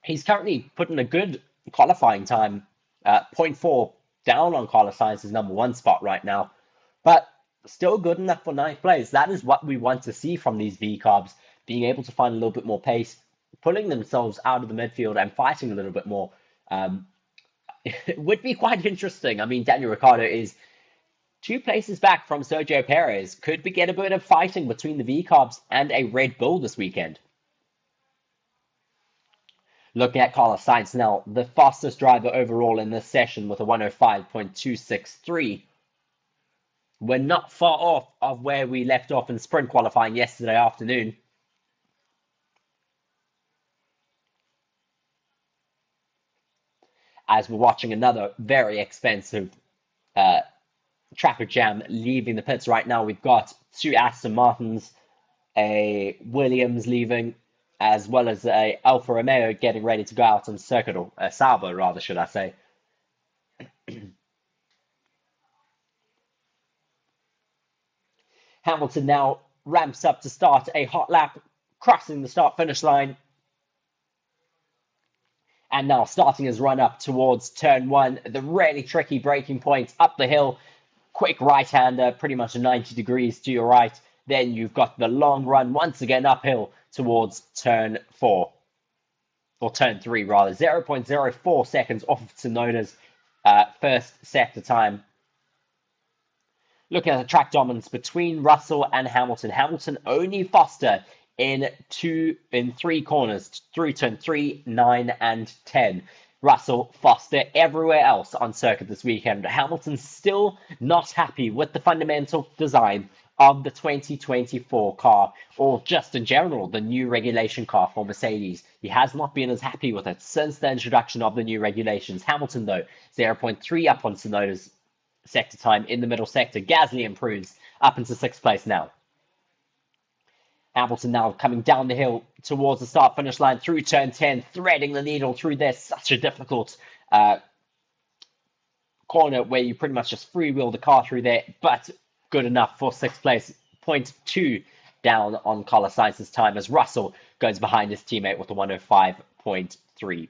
He's currently putting a good qualifying time, 0.4 down on Carlos Sainz's #1 spot right now, but still good enough for 9th place. That is what we want to see from these V-Carbs, being able to find a little bit more pace, pulling themselves out of the midfield and fighting a little bit more. It would be quite interesting. I mean, Daniel Ricciardo is 2 places back from Sergio Perez. Could we get a bit of fighting between the V-Carbs and a Red Bull this weekend? Looking at Carlos Sainz now, the fastest driver overall in this session with a 105.263. we're not far off of where we left off in sprint qualifying yesterday afternoon. As we're watching another very expensive traffic jam leaving the pits right now. We've got 2 Aston Martins, a Williams leaving, as well as a Alfa Romeo getting ready to go out on circuit, or a Sauber rather, should I say. Hamilton now ramps up to start a hot lap, crossing the start-finish line. And now starting his run up towards turn 1, the really tricky braking point up the hill. Quick right-hander, pretty much 90 degrees to your right. Then you've got the long run once again uphill towards turn 4. Or turn 3 rather. 0.04 seconds off of Tsunoda's first sector time. Looking at the track dominance between Russell and Hamilton. Hamilton only faster in 3 corners through turn 3, 9, and 10. Russell faster everywhere else on circuit this weekend. Hamilton still not happy with the fundamental design of the 2024 car, or just in general, the new regulation car for Mercedes. He has not been as happy with it since the introduction of the new regulations. Hamilton, though, 0.3 up on Tsunoda's sector time in the middle sector. Gasly improves up into 6th place now. Hamilton now coming down the hill towards the start-finish line through turn 10, threading the needle through there. Such a difficult corner where you pretty much just freewheel the car through there, but good enough for 6th place. 0.2 down on Carlos Sainz's time as Russell goes behind his teammate with a 105.3.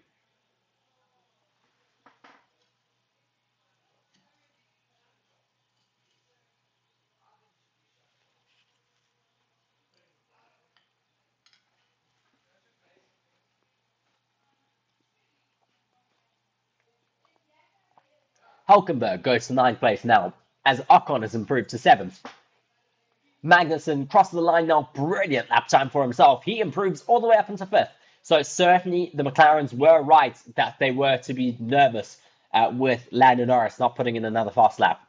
Hulkenberg goes to 9th place now, as Ocon has improved to 7th. Magnussen crosses the line now, brilliant lap time for himself. He improves all the way up into 5th. So certainly the McLarens were right that they were to be nervous with Lando Norris not putting in another fast lap.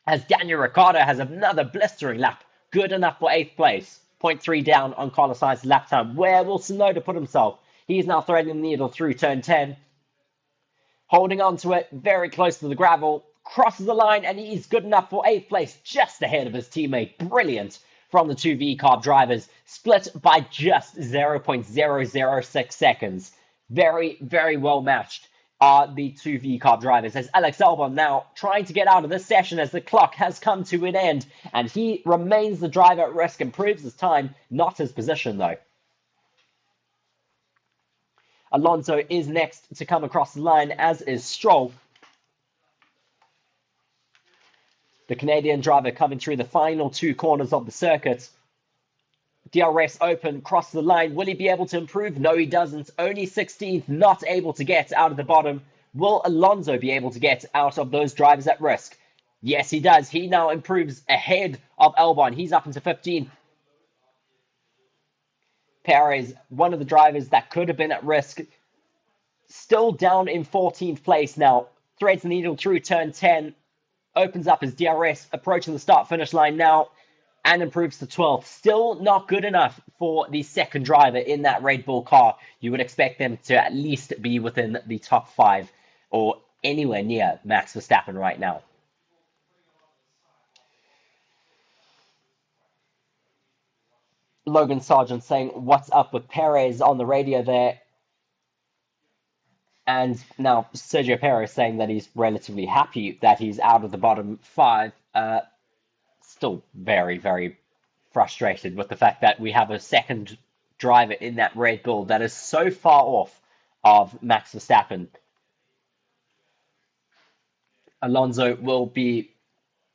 As Daniel Ricciardo has another blistering lap, good enough for 8th place. 0.3 down on Carlos Sainz's lap time. Where will Tsunoda put himself? He's now threading the needle through turn 10. Holding on to it, very close to the gravel, crosses the line, and he's good enough for 8th place, just ahead of his teammate. Brilliant from the 2 V-Carb drivers, split by just 0.006 seconds. Very, very well matched are the 2 V-Carb drivers, as Alex Albon now trying to get out of this session as the clock has come to an end, and he remains the driver at risk, improves his time, not his position though. Alonso is next to come across the line, as is Stroll. The Canadian driver coming through the final 2 corners of the circuit. DRS open, cross the line. Will he be able to improve? No, he doesn't. Only 16th, not able to get out of the bottom. Will Alonso be able to get out of those drivers at risk? Yes, he does. He now improves ahead of Albon. He's up into 15th. Perez, one of the drivers that could have been at risk, still down in 14th place now. Threads the needle through turn 10, opens up his DRS, approaching the start-finish line now, and improves to 12th. Still not good enough for the second driver in that Red Bull car. You would expect them to at least be within the top 5, or anywhere near Max Verstappen right now. Logan Sargent saying, "What's up with Perez?" on the radio there. And now Sergio Perez saying that he's relatively happy that he's out of the bottom 5. Still very, very frustrated with the fact that we have a second driver in that Red Bull that is so far off of Max Verstappen. Alonso will be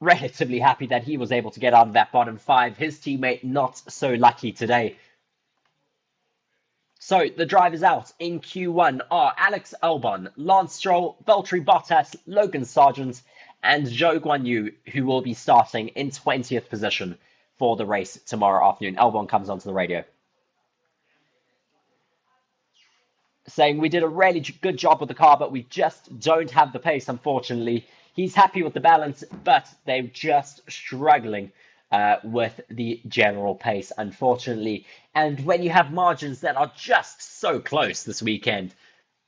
relatively happy that he was able to get out of that bottom 5. His teammate not so lucky today. So the drivers out in Q1 are Alex Albon, Lance Stroll, Valtteri Bottas, Logan Sargent, and Zhou Guanyu, who will be starting in 20th position for the race tomorrow afternoon. Albon comes onto the radio, saying, "We did a really good job with the car, but we just don't have the pace, unfortunately." He's happy with the balance, but they're just struggling with the general pace, unfortunately. And when you have margins that are just so close this weekend,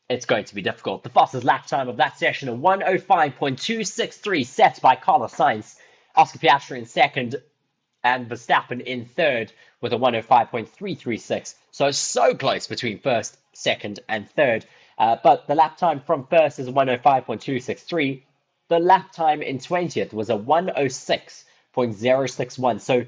it's going to be difficult. The fastest lap time of that session, a 1:05.263, set by Carlos Sainz. Oscar Piastri in second, and Verstappen in third with a 1:05.336. So close between first, second, and third. But the lap time from first is a 1:05.263. The lap time in 20th was a 1:06.061. So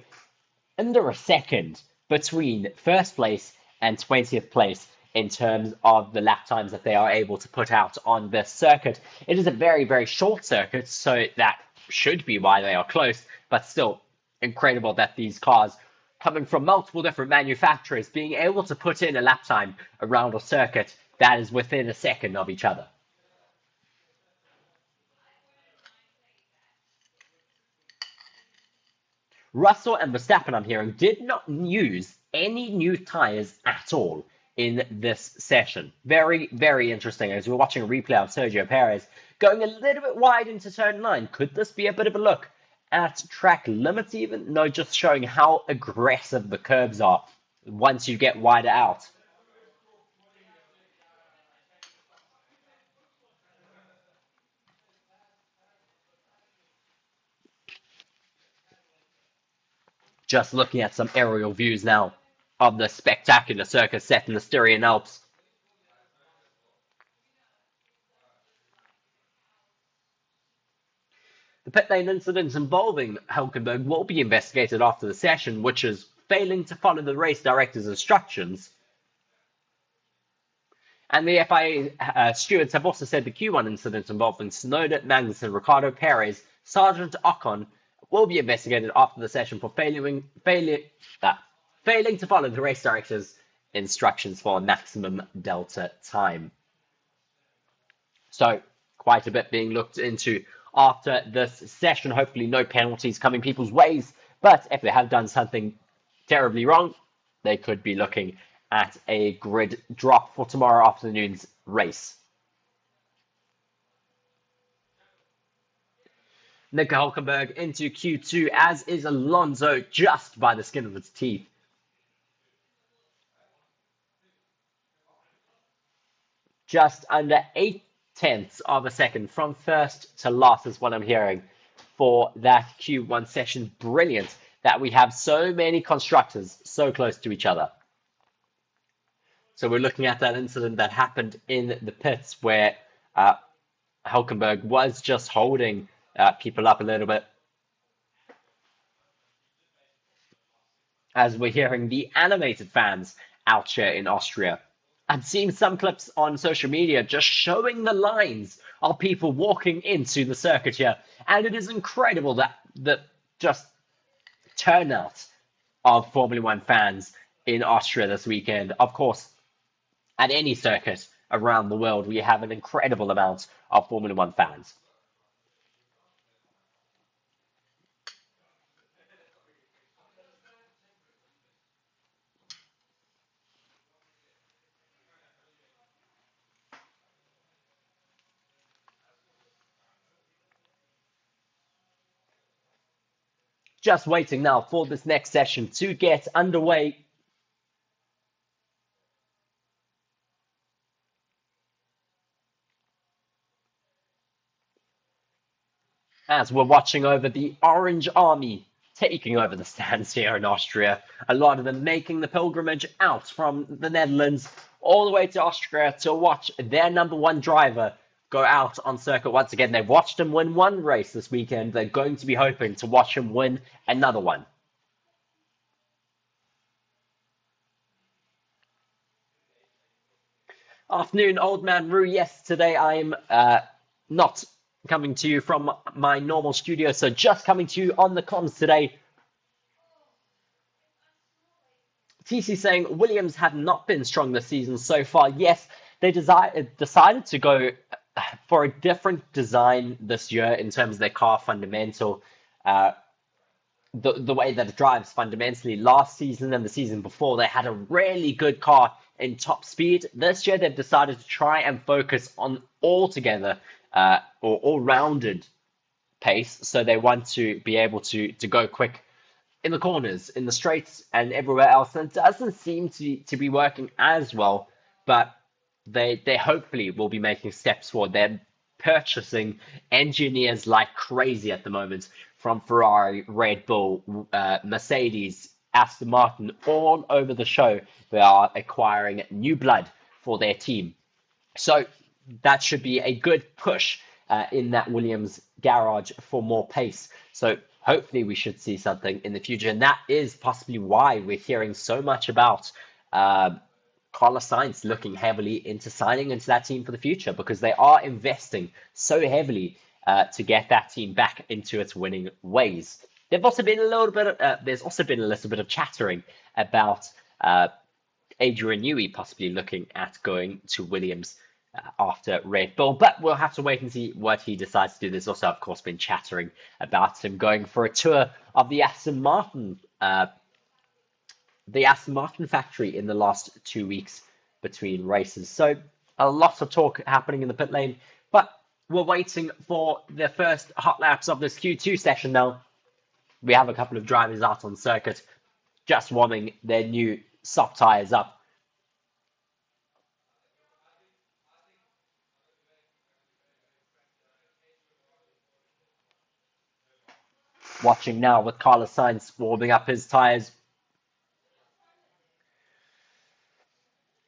under a second between first place and 20th place in terms of the lap times that they are able to put out on this circuit. It is a very, very short circuit, so that should be why they are close, but still incredible that these cars, coming from multiple different manufacturers, being able to put in a lap time around a circuit that is within a second of each other. Russell and Verstappen, I'm hearing, did not use any new tyres at all in this session. Very, very interesting. As we're watching a replay of Sergio Perez going a little bit wide into turn 9. Could this be a bit of a look at track limits even? No, just showing how aggressive the curbs are once you get wider out. Just looking at some aerial views now of the spectacular circus set in the Styrian Alps. The pit lane incident involving Hülkenberg will be investigated after the session, which is failing to follow the race director's instructions. And the FIA stewards have also said the Q1 incident involving Tsunoda, Magnussen, Ricciardo, Perez, Sargent, Ocon will be investigated after the session for failing to follow the race director's instructions for maximum delta time. So quite a bit being looked into after this session. Hopefully no penalties coming people's ways, but if they have done something terribly wrong, they could be looking at a grid drop for tomorrow afternoon's race. Nico Hülkenberg into Q2, as is Alonso, just by the skin of its teeth. Just under 0.8 of a second from first to last is what I'm hearing for that Q1 session. Brilliant that we have so many constructors so close to each other. So we're looking at that incident that happened in the pits where Hülkenberg was just holding people up a little bit. As we're hearing the animated fans out here in Austria. I've seen some clips on social media just showing the lines of people walking into the circuit here. And it is incredible that just turnout of Formula One fans in Austria this weekend. Of course, at any circuit around the world, we have an incredible amount of Formula One fans. Just waiting now for this next session to get underway. As we're watching over the Orange Army taking over the stands here in Austria. A lot of them making the pilgrimage out from the Netherlands all the way to Austria to watch their number one driver go out on circuit once again. They've watched him win one race this weekend. They're going to be hoping to watch him win another one. Afternoon, Old Man Roo. Yes, today I'm not coming to you from my normal studio, so just coming to you on the comms today. TC saying Williams have not been strong this season so far. Yes, they decided to go for a different design this year in terms of their car fundamental, the way that it drives fundamentally. Last season and the season before, they had a really good car in top speed. This year, they've decided to try and focus on all-rounded pace, so they want to be able to go quick in the corners, in the straights, and everywhere else. And it doesn't seem to be working as well, but they hopefully will be making steps forward. They're purchasing engineers like crazy at the moment from Ferrari, Red Bull, Mercedes, Aston Martin, all over the show. They are acquiring new blood for their team. So that should be a good push in that Williams garage for more pace. So hopefully we should see something in the future. And that is possibly why we're hearing so much about Carlos Sainz looking heavily into signing into that team for the future, because they are investing so heavily to get that team back into its winning ways. There's also been a little bit of chattering about Adrian Newey possibly looking at going to Williams after Red Bull, but we'll have to wait and see what he decides to do. There's also, of course, been chattering about him going for a tour of the Aston Martin factory in the last 2 weeks between races. So a lot of talk happening in the pit lane, but we're waiting for the first hot laps of this Q2 session now. We have a couple of drivers out on circuit just warming their new soft tires up. Watching now with Carlos Sainz warming up his tires.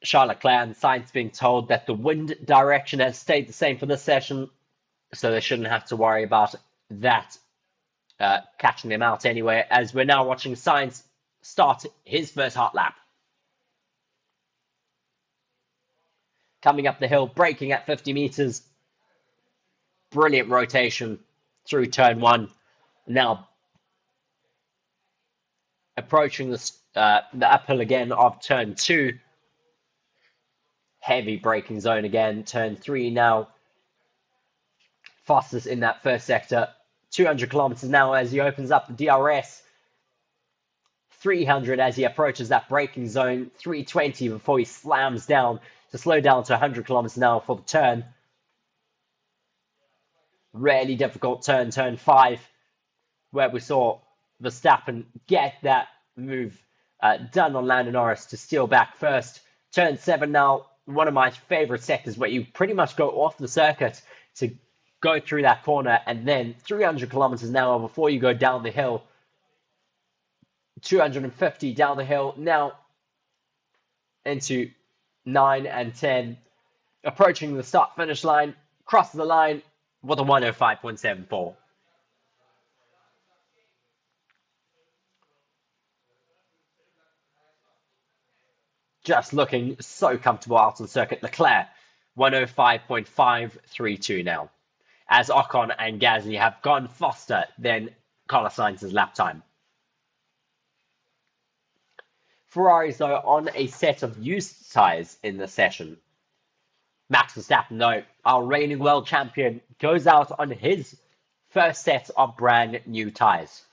Charles Leclerc and Sainz being told that the wind direction has stayed the same for this session, so they shouldn't have to worry about that catching them out anyway, as we're now watching Sainz start his first hot lap. Coming up the hill, braking at 50 meters. Brilliant rotation through turn 1. Now approaching the uphill again of turn 2. Heavy braking zone again. Turn 3 now. Fastest in that first sector. 200 kilometers now as he opens up the DRS. 300 as he approaches that braking zone. 320 before he slams down to slow down to 100 kilometers an hour for the turn. Really difficult turn, turn 5, where we saw Verstappen get that move done on Lando Norris to steal back first. Turn 7 now, one of my favorite sectors, where you pretty much go off the circuit to go through that corner, and then 300 kilometers an hour before you go down the hill. 250 down the hill, now into 9 and 10. Approaching the start-finish line, crosses the line with a 105.74. Just looking so comfortable out on circuit. Leclerc, 105.532 now, as Ocon and Gasly have gone faster than Carlos Sainz's lap time. Ferraris, though, on a set of used tyres in the session. Max Verstappen, though, our reigning world champion, goes out on his first set of brand new tyres.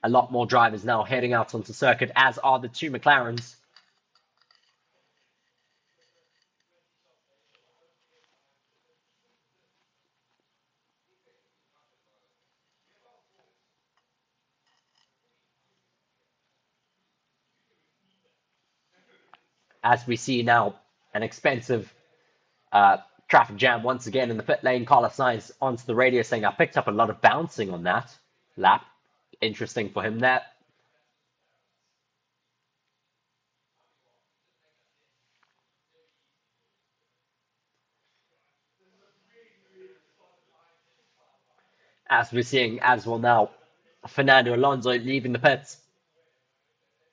A lot more drivers now heading out onto circuit, as are the two McLarens. As we see now, an expensive traffic jam once again in the pit lane. Carlos Sainz onto the radio saying, I picked up a lot of bouncing on that lap. Interesting for him there. As we're seeing as well now, Fernando Alonso leaving the pits.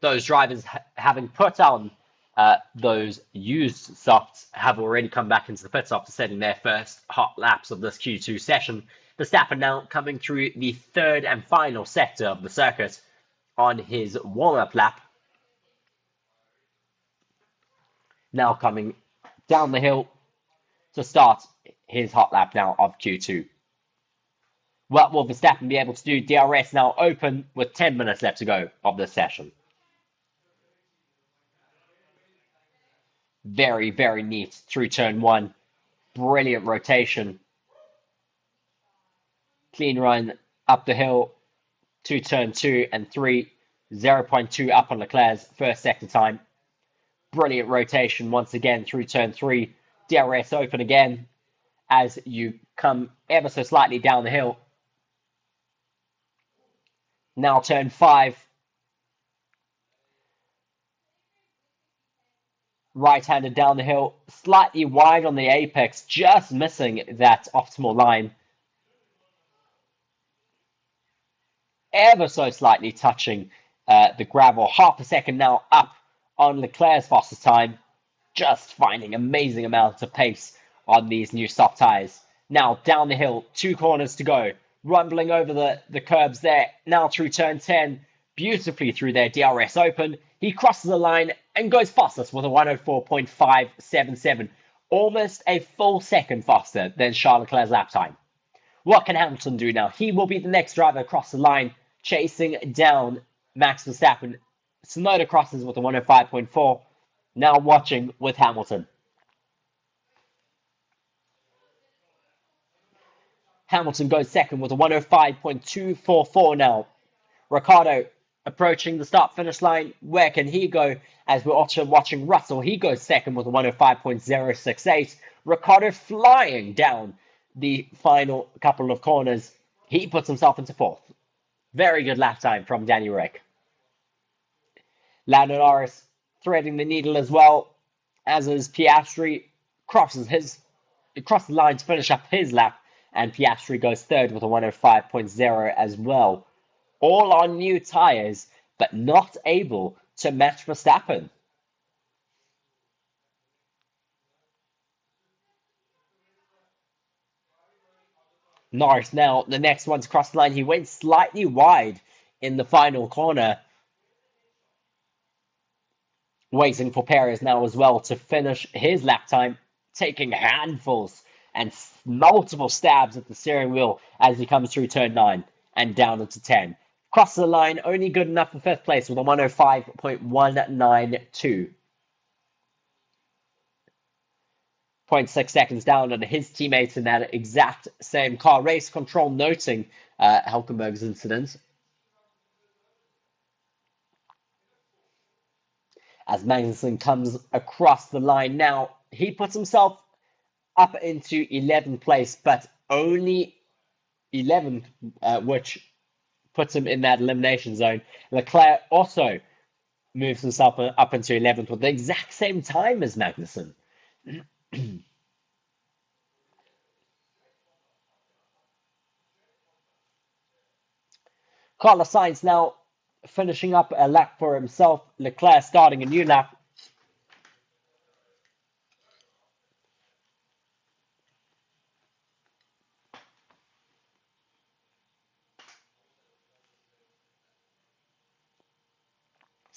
Those drivers having put on those used softs have already come back into the pits after setting their first hot laps of this Q2 session. Verstappen now coming through the third and final sector of the circuit on his warm-up lap. Now coming down the hill to start his hot lap now of Q2. What will Verstappen be able to do? DRS now open with 10 minutes left to go of this session. Very, very neat through turn 1. Brilliant rotation. Clean run up the hill to turn 2 and 3. 0.2 up on Leclerc's first sector time. Brilliant rotation once again through turn 3. DRS open again as you come ever so slightly down the hill. Now turn 5. Right-handed down the hill, slightly wide on the apex, just missing that optimal line. Ever so slightly touching the gravel. Half a second now up on Leclerc's fastest time. Just finding amazing amounts of pace on these new soft tyres. Now down the hill, 2 corners to go. Rumbling over the curbs there. Now through turn 10, beautifully through there, DRS open. He crosses the line and goes fastest with a 104.577. Almost a full second faster than Charles Leclerc's lap time. What can Hamilton do now? He will be the next driver across the line, chasing down Max Verstappen. Tsunoda crosses with a 105.4. Now watching with Hamilton. Hamilton goes second with a 105.244 now. Ricciardo approaching the start-finish line. Where can he go? As we're also watching Russell, he goes second with a 105.068. Ricciardo flying down the final couple of corners. He puts himself into 4th. Very good lap time from Danny Rick. Lando Norris threading the needle as well, as is Piastri. Crosses the line to finish up his lap, and Piastri goes 3rd with a 105.0 as well. All on new tyres, but not able to match Verstappen. Norris now, the next one to cross the line. He went slightly wide in the final corner. Waiting for Perez now as well to finish his lap time, taking handfuls and multiple stabs at the steering wheel as he comes through turn 9 and down into 10. Crosses the line, only good enough for 5th place with a 105.192. 0.6 seconds down on his teammates in that exact same car. Race control noting Hülkenberg's incident. As Magnussen comes across the line now, he puts himself up into 11th place, but only 11th, which puts him in that elimination zone. Leclerc also moves himself up into 11th with the exact same time as Magnussen. Carlos Sainz now finishing up a lap for himself. Leclerc starting a new lap.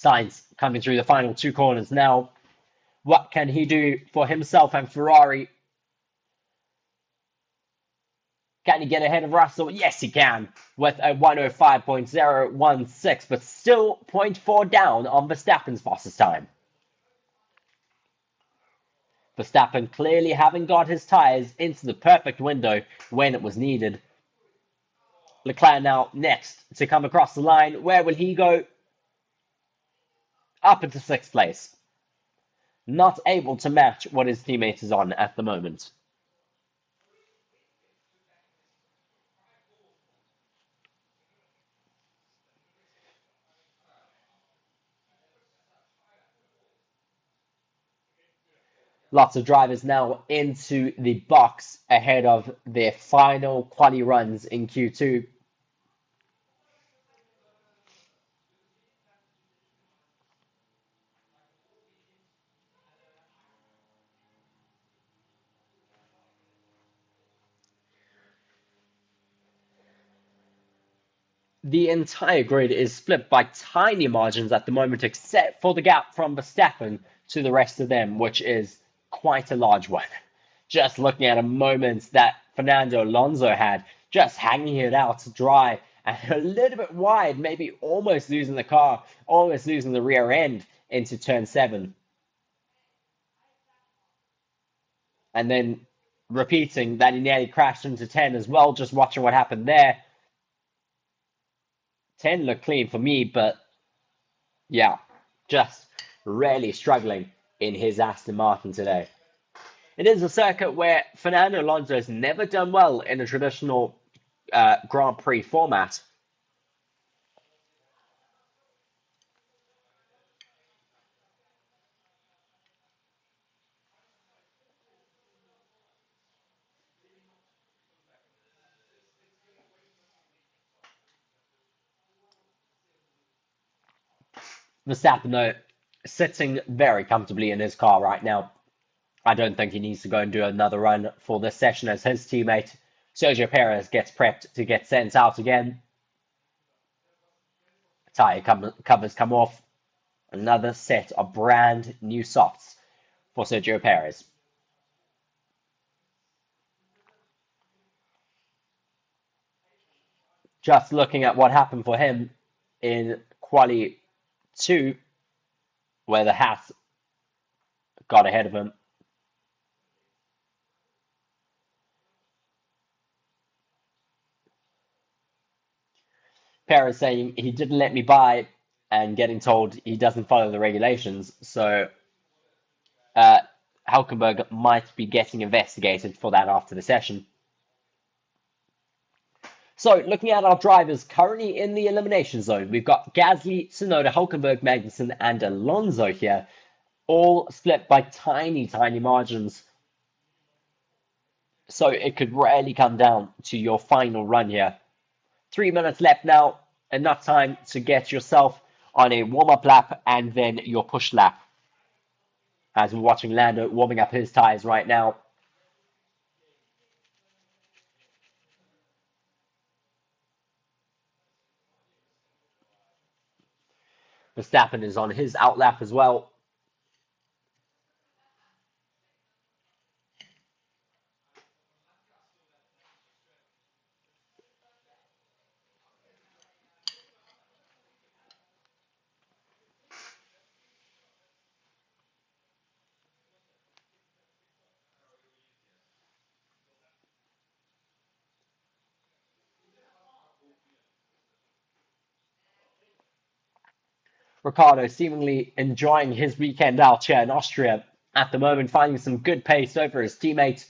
Sainz coming through the final 2 corners now. What can he do for himself and Ferrari? Can he get ahead of Russell? Yes, he can, with a 105.016, but still 0.4 down on Verstappen's fastest time. Verstappen clearly having got his tyres into the perfect window when it was needed. Leclerc now next to come across the line. Where will he go? Up into 6th place. Not able to match what his teammate is on at the moment. Lots of drivers now into the box ahead of their final quali runs in Q2. The entire grid is split by tiny margins at the moment, except for the gap from Verstappen to the rest of them, which is quite a large one. Just looking at a moment that Fernando Alonso had, just hanging it out to dry and a little bit wide, maybe almost losing the car, almost losing the rear end into turn 7. and then repeating that he nearly crashed into 10 as well, just watching what happened there. 10 looked clean for me, but yeah, just really struggling in his Aston Martin today. It is a circuit where Fernando Alonso has never done well in a traditional Grand Prix format. Verstappen, though, sitting very comfortably in his car right now. I don't think he needs to go and do another run for this session as his teammate Sergio Perez gets prepped to get sent out again. Tyre covers come off. Another set of brand new softs for Sergio Perez. Just looking at what happened for him in Quali 2, where the Haas got ahead of him. Perez saying he didn't let me by and getting told he doesn't follow the regulations. So Hülkenberg might be getting investigated for that after the session. So looking at our drivers currently in the elimination zone, we've got Gasly, Tsunoda, Hülkenberg, Magnussen and Alonso here, all split by tiny margins. So it could really come down to your final run here. 3 minutes left now, enough time to get yourself on a warm-up lap and then your push lap. As we're watching Lando warming up his tyres right now. Verstappen is on his out lap as well. Ricciardo seemingly enjoying his weekend out here in Austria at the moment, finding some good pace over his teammates.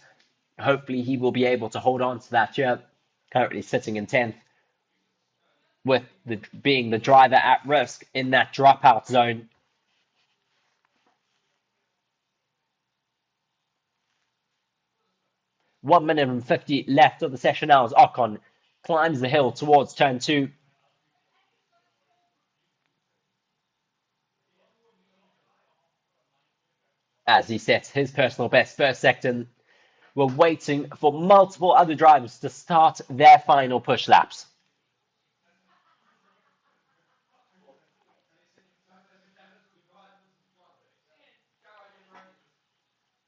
Hopefully he will be able to hold on to that here. Currently sitting in 10th, with being the driver at risk in that dropout zone. One minute and 50 left of the session now as Ocon climbs the hill towards turn 2. As he sets his personal best first sector, we're waiting for multiple other drivers to start their final push laps.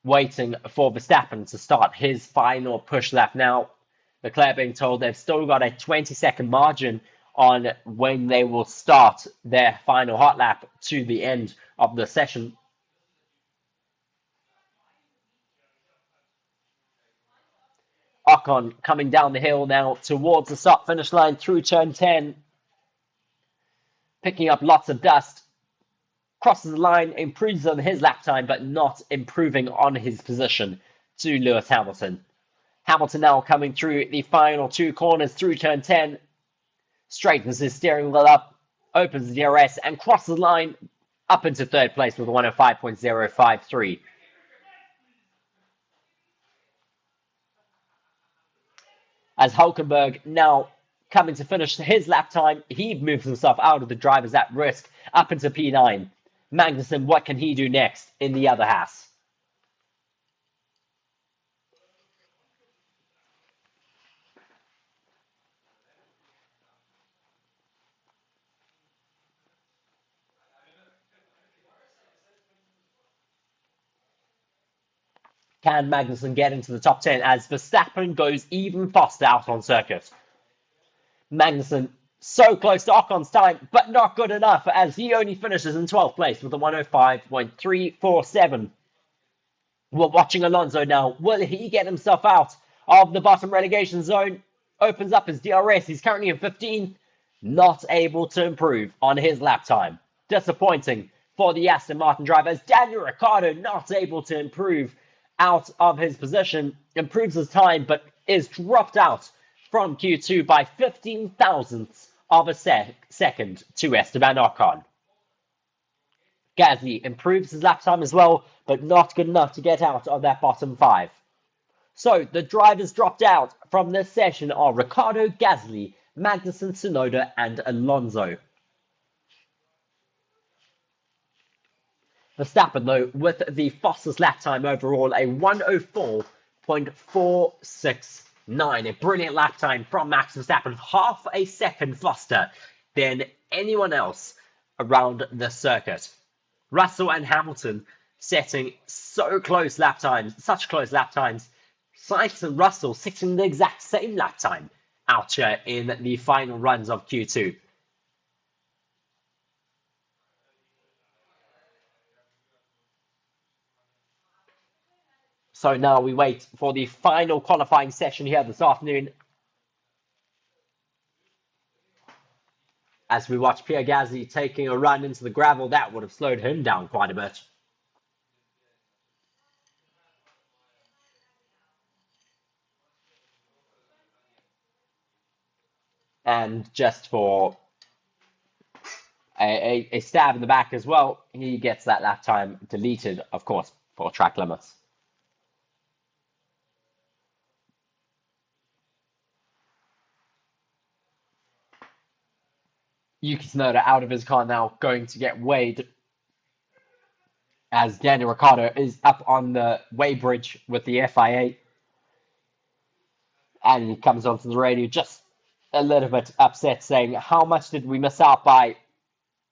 Waiting for Verstappen to start his final push lap now. Leclerc being told they've still got a 20-second margin on when they will start their final hot lap to the end of the session. Ocon coming down the hill now towards the start finish line through turn 10. Picking up lots of dust. Crosses the line, improves on his lap time, but not improving on his position to Lewis Hamilton. Hamilton now coming through the final 2 corners through turn 10. Straightens his steering wheel up, opens the DRS, and crosses the line up into 3rd place with a 105.053. As Hülkenberg now coming to finish his lap time, he moves himself out of the drivers at risk up into P9. Magnussen, what can he do next in the other Haas? Can Magnussen get into the top 10 as Verstappen goes even faster out on circuit? Magnussen so close to Ocon's time, but not good enough as he only finishes in 12th place with a 105.347. We're watching Alonso now. Will he get himself out of the bottom relegation zone? Opens up his DRS. He's currently in 15th. Not able to improve on his lap time. Disappointing for the Aston Martin drivers. Daniel Ricciardo not able to improve out of his position. Improves his time, but is dropped out from Q2 by 15 thousandths of a second to Esteban Ocon. Gasly improves his lap time as well, but not good enough to get out of that bottom 5. So the drivers dropped out from this session are Ricciardo, Gasly, Magnussen, Tsunoda, and Alonso. Verstappen, though, with the fastest lap time overall, a 104.469. A brilliant lap time from Max Verstappen, half a second faster than anyone else around the circuit. Russell and Hamilton setting such close lap times. Sainz and Russell setting the exact same lap time out here in the final runs of Q2. So now we wait for the final qualifying session here this afternoon, as we watch Pierre Gasly taking a run into the gravel. That would have slowed him down quite a bit. And just for a stab in the back as well, he gets that lap time deleted, of course, for track limits. Yuki Tsunoda out of his car now, going to get weighed, as Daniel Ricciardo is up on the weighbridge with the FIA. And he comes onto the radio just a little bit upset, saying, how much did we miss out by?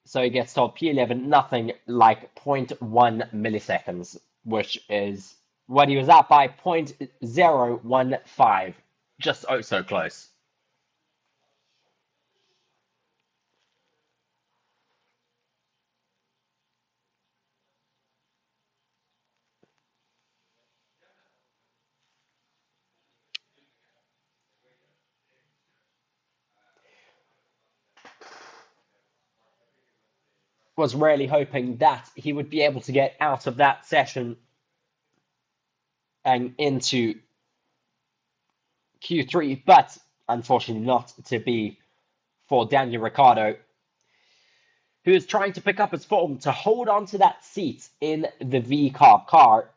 So he gets told P11, nothing like 0.1 milliseconds, which is what he was out by, 0.015. Just oh so close. Was really hoping that he would be able to get out of that session and into Q3, but unfortunately not to be for Daniel Ricciardo, who is trying to pick up his form to hold on to that seat in the V-Carb car.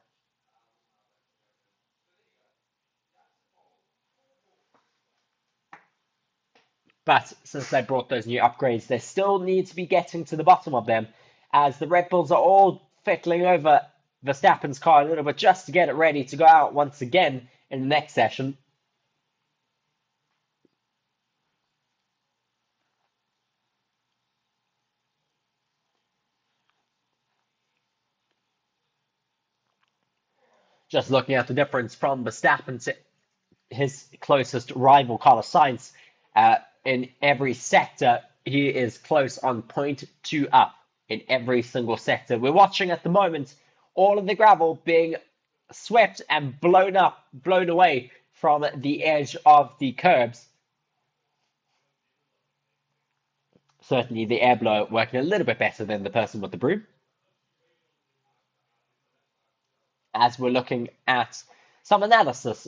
But since they brought those new upgrades, they still need to be getting to the bottom of them, as the Red Bulls are all fiddling over Verstappen's car a little bit just to get it ready to go out once again in the next session. Just looking at the difference from Verstappen to his closest rival, Carlos Sainz, in every sector, he is close on 0.2 up in every single sector. We're watching at the moment all of the gravel being swept and blown away from the edge of the curbs. Certainly the air blower working a little bit better than the person with the broom. As we're looking at some analysis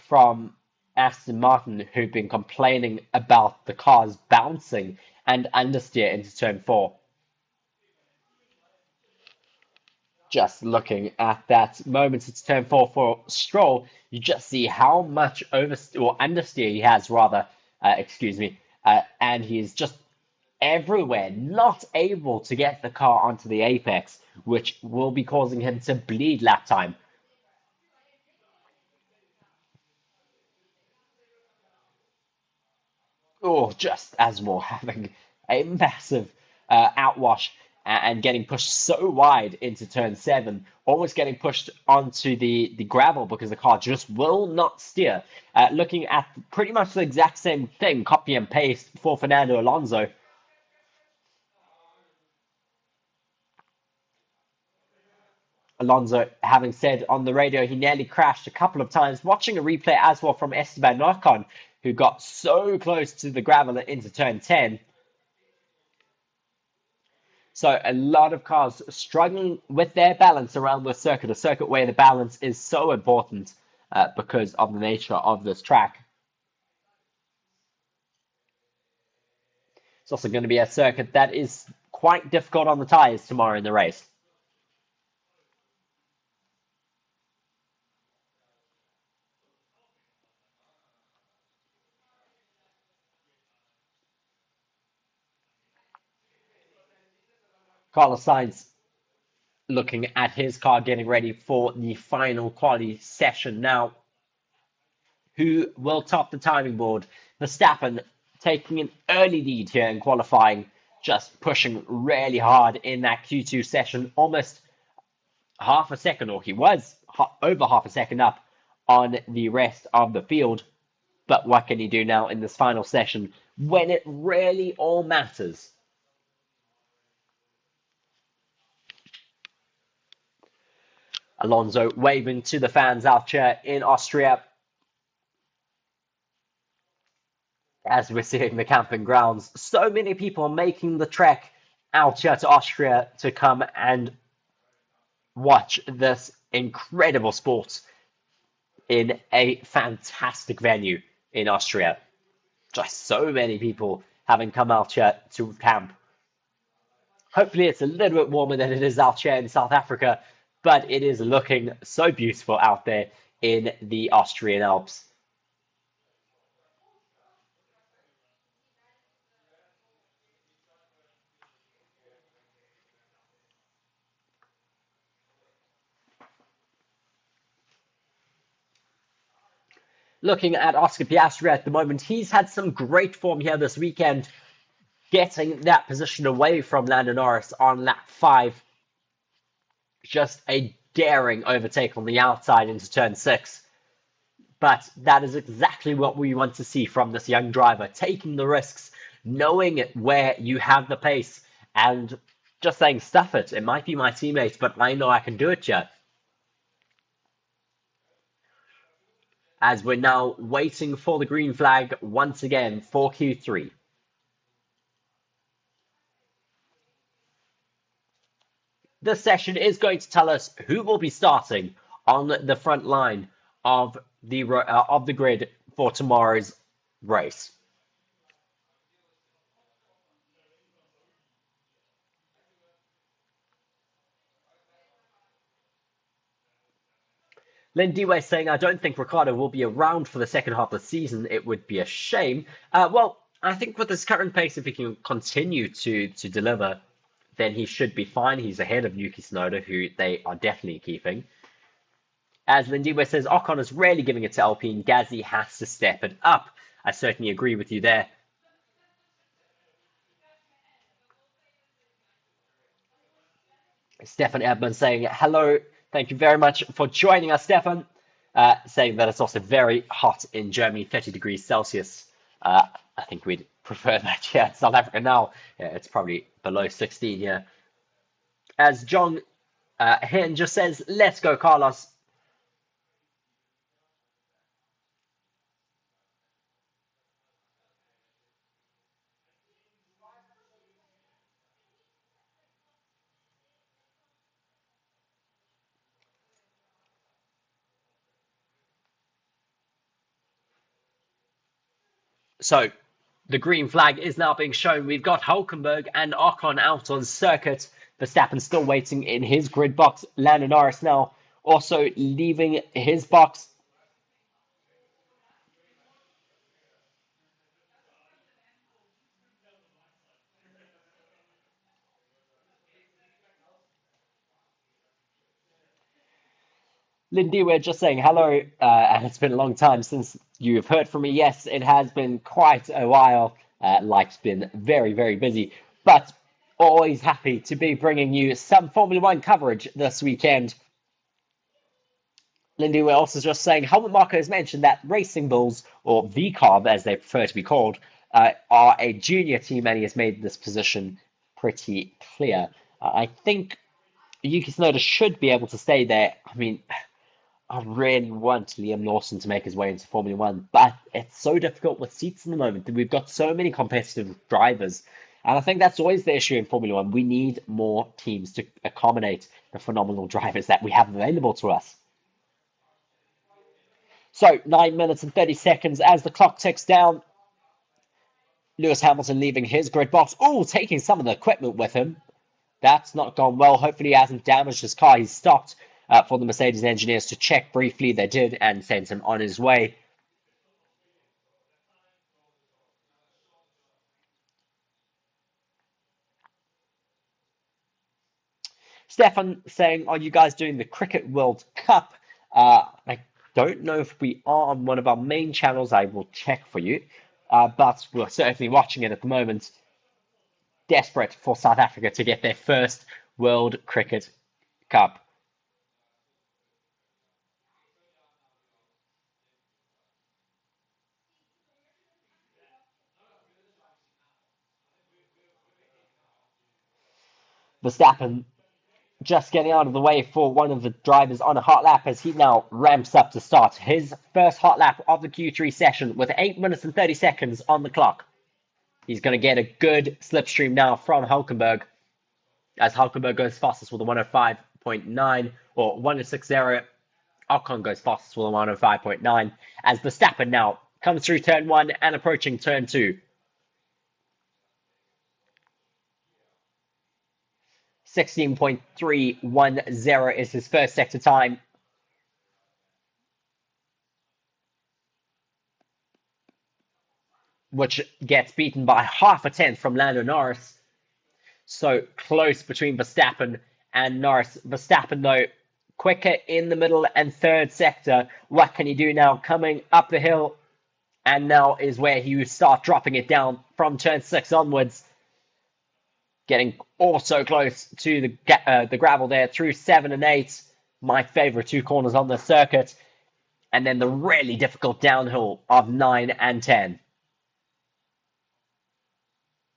from Aston Martin, who've been complaining about the cars bouncing and understeer into turn 4. Just looking at that moment, it's turn 4 for Stroll. You just see how much understeer he has, rather. And he's just everywhere, not able to get the car onto the apex, which will be causing him to bleed lap time. Oh, just as we're having a massive outwash and getting pushed so wide into turn 7, almost getting pushed onto the gravel because the car just will not steer. Looking at pretty much the exact same thing, copy and paste for Fernando Alonso. Alonso having said on the radio he nearly crashed a couple of times, watching a replay as well from Esteban Ocon, who got so close to the gravel into turn 10. So a lot of cars struggling with their balance around the circuit, a circuit where the balance is so important because of the nature of this track. It's also going to be a circuit that is quite difficult on the tyres tomorrow in the race. Carlos Sainz looking at his car, getting ready for the final quali session now. Who will top the timing board? Verstappen taking an early lead here in qualifying, just pushing really hard in that Q2 session, almost half a second, or he was over half a second up on the rest of the field. But what can he do now in this final session when it really all matters? Alonso waving to the fans out here in Austria as we're seeing the camping grounds. So many people making the trek out here to Austria to come and watch this incredible sport in a fantastic venue in Austria. Just so many people having come out here to camp. Hopefully it's a little bit warmer than it is out here in South Africa, but it is looking so beautiful out there in the Austrian Alps. Looking at Oscar Piastri at the moment, he's had some great form here this weekend, getting that position away from Lando Norris on lap 5. Just a daring overtake on the outside into turn 6. But that is exactly what we want to see from this young driver, taking the risks, knowing where you have the pace, and just saying, stuff it. It might be my teammates, but I know I can do it here. As we're now waiting for the green flag once again for Q3. This session is going to tell us who will be starting on the front line of the grid for tomorrow's race. Lindiwe saying, I don't think Ricciardo will be around for the second half of the season. It would be a shame. Well, I think with his current pace, if he can continue to deliver, then he should be fine. He's ahead of Yuki Tsunoda, who they are definitely keeping. As Lindiwe says, Ocon is really giving it to Alpine. Gasly has to step it up. I certainly agree with you there. Stefan Edmund saying, hello. Thank you very much for joining us, Stefan. Saying that it's also very hot in Germany, 30 degrees Celsius. I think we'd prefer that here in South Africa now. Yeah, it's probably below 16 here. As John Hen just says, let's go, Carlos. So the green flag is now being shown. We've got Hulkenberg and Ocon out on circuit. Verstappen still waiting in his grid box. Lando Norris now also leaving his box. Lindy, we're just saying hello, and it's been a long time since you've heard from me. Yes, it has been quite a while. Life's been very, very busy, but always happy to be bringing you some Formula One coverage this weekend. Lindy, we're also just saying, Helmut Marko has mentioned that Racing Bulls, or VCARB as they prefer to be called, are a junior team, and he has made this position pretty clear. I think Yuki Tsunoda should be able to stay there. I mean, I really want Liam Lawson to make his way into Formula One, but it's so difficult with seats in the moment. We've got so many competitive drivers, and I think that's always the issue in Formula One. We need more teams to accommodate the phenomenal drivers that we have available to us. So, 9 minutes and 30 seconds as the clock ticks down. Lewis Hamilton leaving his grid box. Oh, taking some of the equipment with him. That's not gone well. Hopefully he hasn't damaged his car. He's stopped for the Mercedes engineers to check briefly. They did and sent him on his way. Stefan saying, are you guys doing the Cricket World Cup? I don't know if we are on one of our main channels. I will check for you. But we're certainly watching it at the moment. Desperate for South Africa to get their first World Cricket Cup. Verstappen just getting out of the way for one of the drivers on a hot lap as he now ramps up to start his first hot lap of the Q3 session with 8 minutes and 30 seconds on the clock. He's going to get a good slipstream now from Hulkenberg as Hulkenberg goes fastest with a 105.9 or 160. Ocon goes fastest with a 105.9 as Verstappen now comes through turn 1 and approaching turn 2. 16.310 is his first sector time. Which gets beaten by half a tenth from Lando Norris. So close between Verstappen and Norris. Verstappen, though, quicker in the middle and third sector. What can he do now? Coming up the hill. And now is where he will start dropping it down from turn 6 onwards. Getting also close to the gravel there through 7 and 8. My favorite 2 corners on the circuit. And then the really difficult downhill of 9 and 10.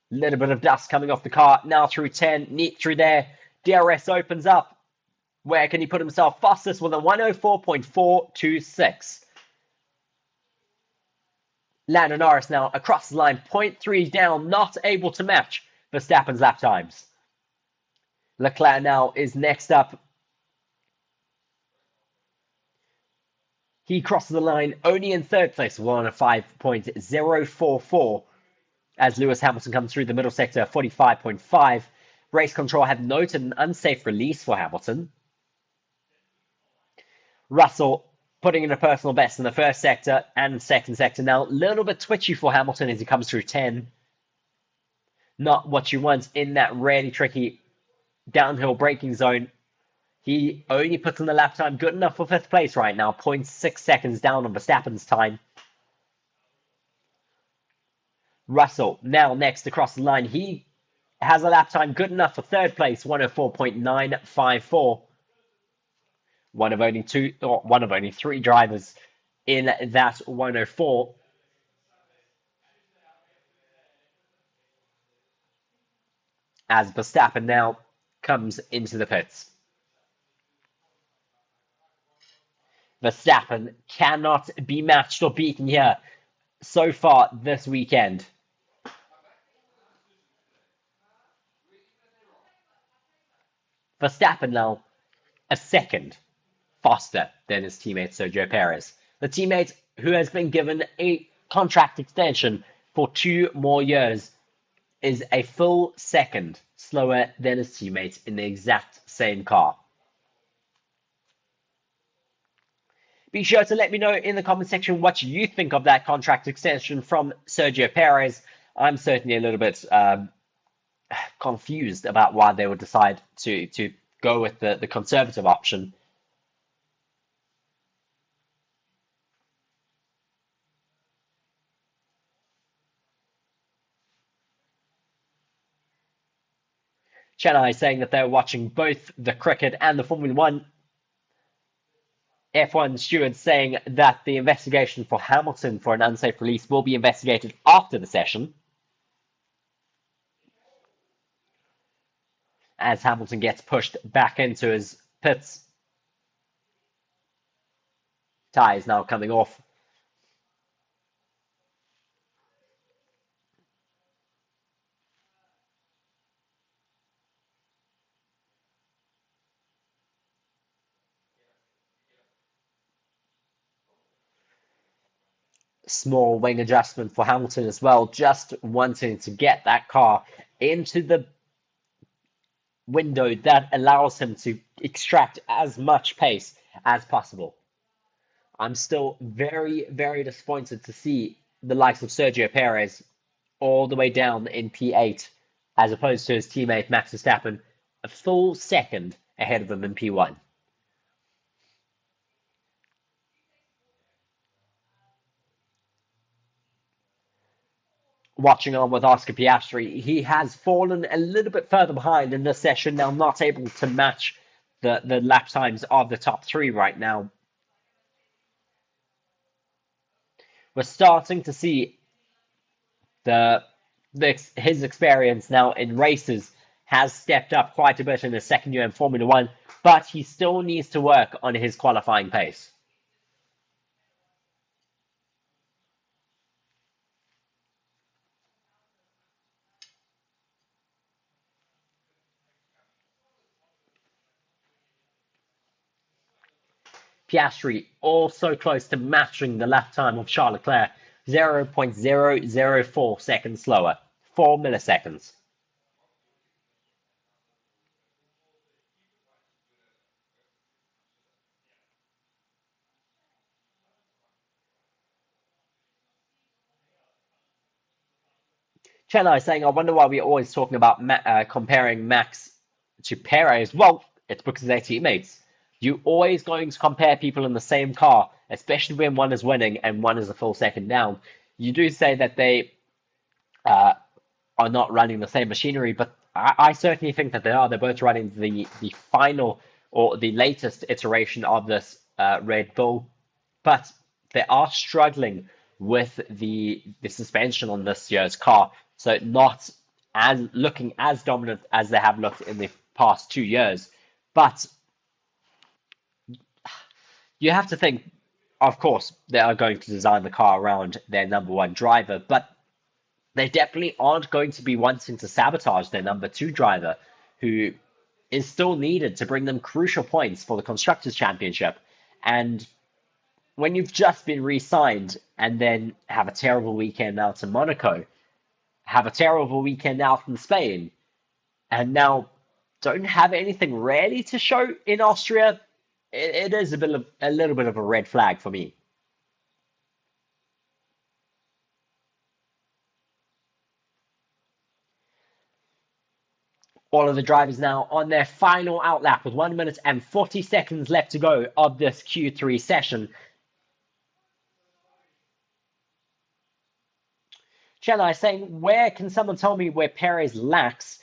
Little bit of dust coming off the car. Now through 10. Neat through there. DRS opens up. Where can he put himself? Fastest with a 104.426. Lando Norris now across the line. 0.3 down. Not able to match Verstappen's lap times. Leclerc now is next up. He crosses the line only in third place. 105.044. As Lewis Hamilton comes through the middle sector, 45.5. Race control have noted an unsafe release for Hamilton. Russell putting in a personal best in the first sector and second sector. Now, a little bit twitchy for Hamilton as he comes through 10. Not what you want in that really tricky downhill braking zone. He only puts in the lap time good enough for 5th place right now. 0.6 seconds down on Verstappen's time. Russell now next across the line. He has a lap time good enough for 3rd place, 104.954. One of only 3 drivers in that 104. As Verstappen now comes into the pits. Verstappen cannot be matched or beaten here so far this weekend. Verstappen now a second faster than his teammate Sergio Perez. The teammate who has been given a contract extension for 2 more years is a full second slower than his teammate in the exact same car. Be sure to let me know in the comment section what you think of that contract extension from Sergio Perez. I'm certainly a little bit confused about why they would decide to go with the conservative option. Chennai is saying that they're watching both the cricket and the Formula One. F1 stewards saying that the investigation for Hamilton for an unsafe release will be investigated after the session. as Hamilton gets pushed back into his pits. Tyres now coming off. Small wing adjustment for Hamilton as well, just wanting to get that car into the window that allows him to extract as much pace as possible. I'm still very, very disappointed to see the likes of Sergio Perez all the way down in P8, as opposed to his teammate Max Verstappen, a full second ahead of him in P1. Watching on with Oscar Piastri, he has fallen a little bit further behind in this session, now not able to match the lap times of the top three right now. We're starting to see his experience now in races has stepped up quite a bit in his second year in Formula One, but he still needs to work on his qualifying pace. Piastri also close to matching the lap time of Charles Leclerc, 0.004 seconds slower, 4 milliseconds. Chelo is saying, I wonder why we're always talking about comparing Max to Perez. Well, it's because they're teammates. You're always going to compare people in the same car, especially when one is winning and one is a full second down. You do say that they are not running the same machinery, but I certainly think that they are. They're both running the final or the latest iteration of this Red Bull, but they are struggling with the suspension on this year's car. So not as looking as dominant as they have looked in the past 2 years. But you have to think, of course, they are going to design the car around their number one driver, but they definitely aren't going to be wanting to sabotage their number two driver, who is still needed to bring them crucial points for the Constructors' Championship. And when you've just been re-signed and then have a terrible weekend out in Monaco, have a terrible weekend out in Spain, and now don't have anything really to show in Austria, it is a little bit of a red flag for me. All of the drivers now on their final outlap with 1 minute and 40 seconds left to go of this Q3 session. Chella is saying, where can someone tell me where Perez lacks?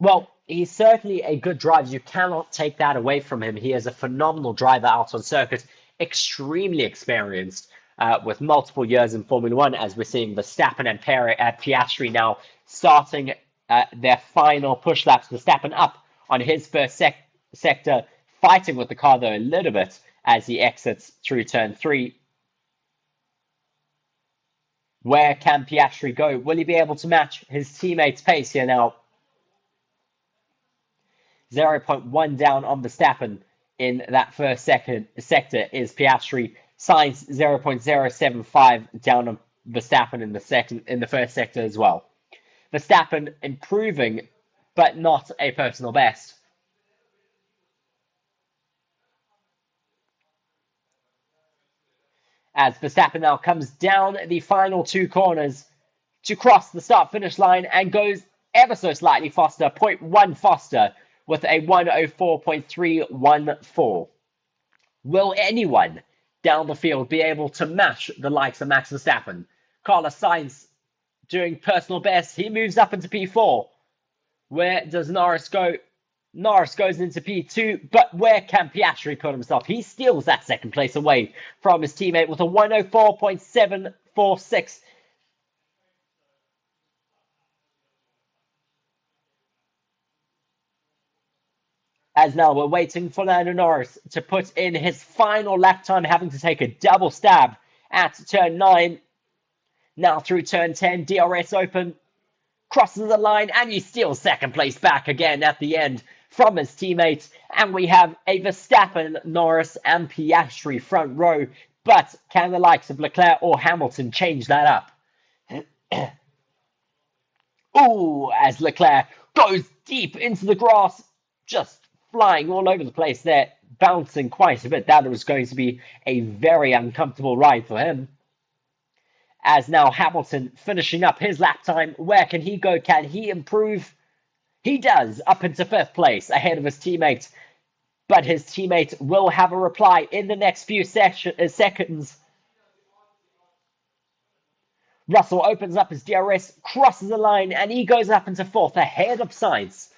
Well, he's certainly a good driver. You cannot take that away from him. He is a phenomenal driver out on circuit, extremely experienced with multiple years in Formula One, as we're seeing Verstappen and Piastri now starting their final push laps. Verstappen up on his first sector, fighting with the car though a little bit as he exits through turn 3. Where can Piastri go? Will he be able to match his teammate's pace here now? 0.1 down on Verstappen in that first sector is Piastri. Sainz 0.075 down on Verstappen in the first sector as well. Verstappen improving, but not a personal best. As Verstappen now comes down the final 2 corners to cross the start-finish line and goes ever so slightly faster, 0.1 faster, with a 104.314. Will anyone down the field be able to match the likes of Max Verstappen? Carlos Sainz doing personal best. He moves up into P4. Where does Norris go? Norris goes into P2, but where can Piastri put himself? He steals that second place away from his teammate with a 104.746. As now we're waiting for Lando Norris to put in his final lap time, having to take a double stab at turn 9. Now through turn 10, DRS open, crosses the line, and he steals second place back again at the end from his teammates. And we have a Verstappen, Norris, and Piastri front row. But can the likes of Leclerc or Hamilton change that up? Ooh, as Leclerc goes deep into the grass, just flying all over the place there, bouncing quite a bit. That was going to be a very uncomfortable ride for him. As now Hamilton finishing up his lap time. Where can he go? Can he improve? He does, up into 5th place, ahead of his teammate. But his teammate will have a reply in the next few seconds. Russell opens up his DRS, crosses the line, and he goes up into 4th, ahead of Sainz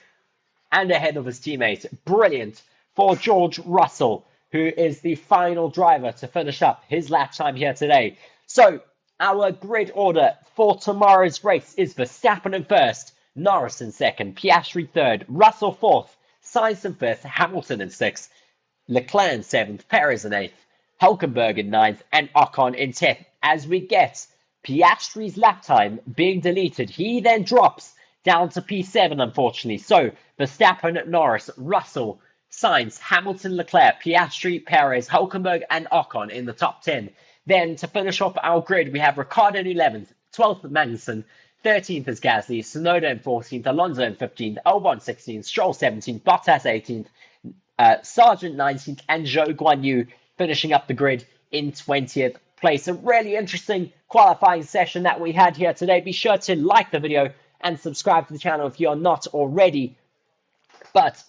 and ahead of his teammate. Brilliant for George Russell, who is the final driver to finish up his lap time here today. So, our grid order for tomorrow's race is Verstappen in 1st, Norris in 2nd, Piastri 3rd, Russell 4th, Sainz in 5th, Hamilton in 6th, Leclerc in 7th, Perez in 8th, Hülkenberg in 9th, and Ocon in 10th. As we get Piastri's lap time being deleted, he then drops down to P7, unfortunately. So, Verstappen, Norris, Russell, Sainz, Hamilton, Leclerc, Piastri, Perez, Hülkenberg, and Ocon in the top 10. Then, to finish off our grid, we have Ricciardo in 11th, 12th Magnussen, 13th is Gasly, Tsunoda in 14th, Alonso in 15th, Albon 16th, Stroll 17th, Bottas 18th, Sargent 19th, and Zhou Guanyu finishing up the grid in 20th place. A really interesting qualifying session that we had here today. Be sure to like the video and subscribe to the channel if you're not already. But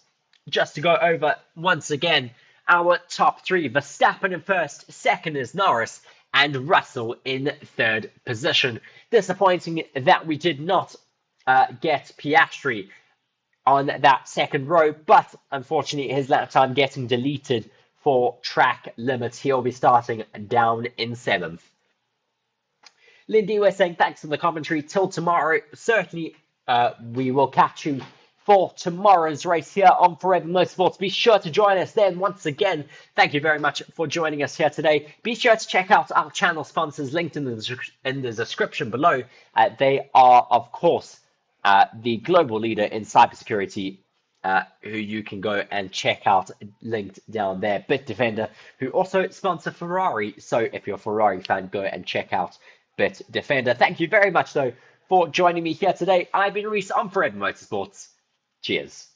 just to go over once again, our top 3, Verstappen in 1st, 2nd is Norris, and Russell in 3rd position. Disappointing that we did not get Piastri on that 2nd row, but unfortunately his lap time getting deleted for track limits. He'll be starting down in 7th. Lindy, we're saying thanks for the commentary. Till tomorrow, certainly we will catch you for tomorrow's race here on Forever Motorsports. Be sure to join us then. Once again, thank you very much for joining us here today. Be sure to check out our channel sponsors linked in the description below. They are, of course, the global leader in cybersecurity, who you can go and check out, linked down there. BITDEFENDER, who also sponsor Ferrari. So if you're a Ferrari fan, go and check out BITDEFENDER. Thank you very much, though, for joining me here today. I've been Reese on Forever Motorsports. Cheers.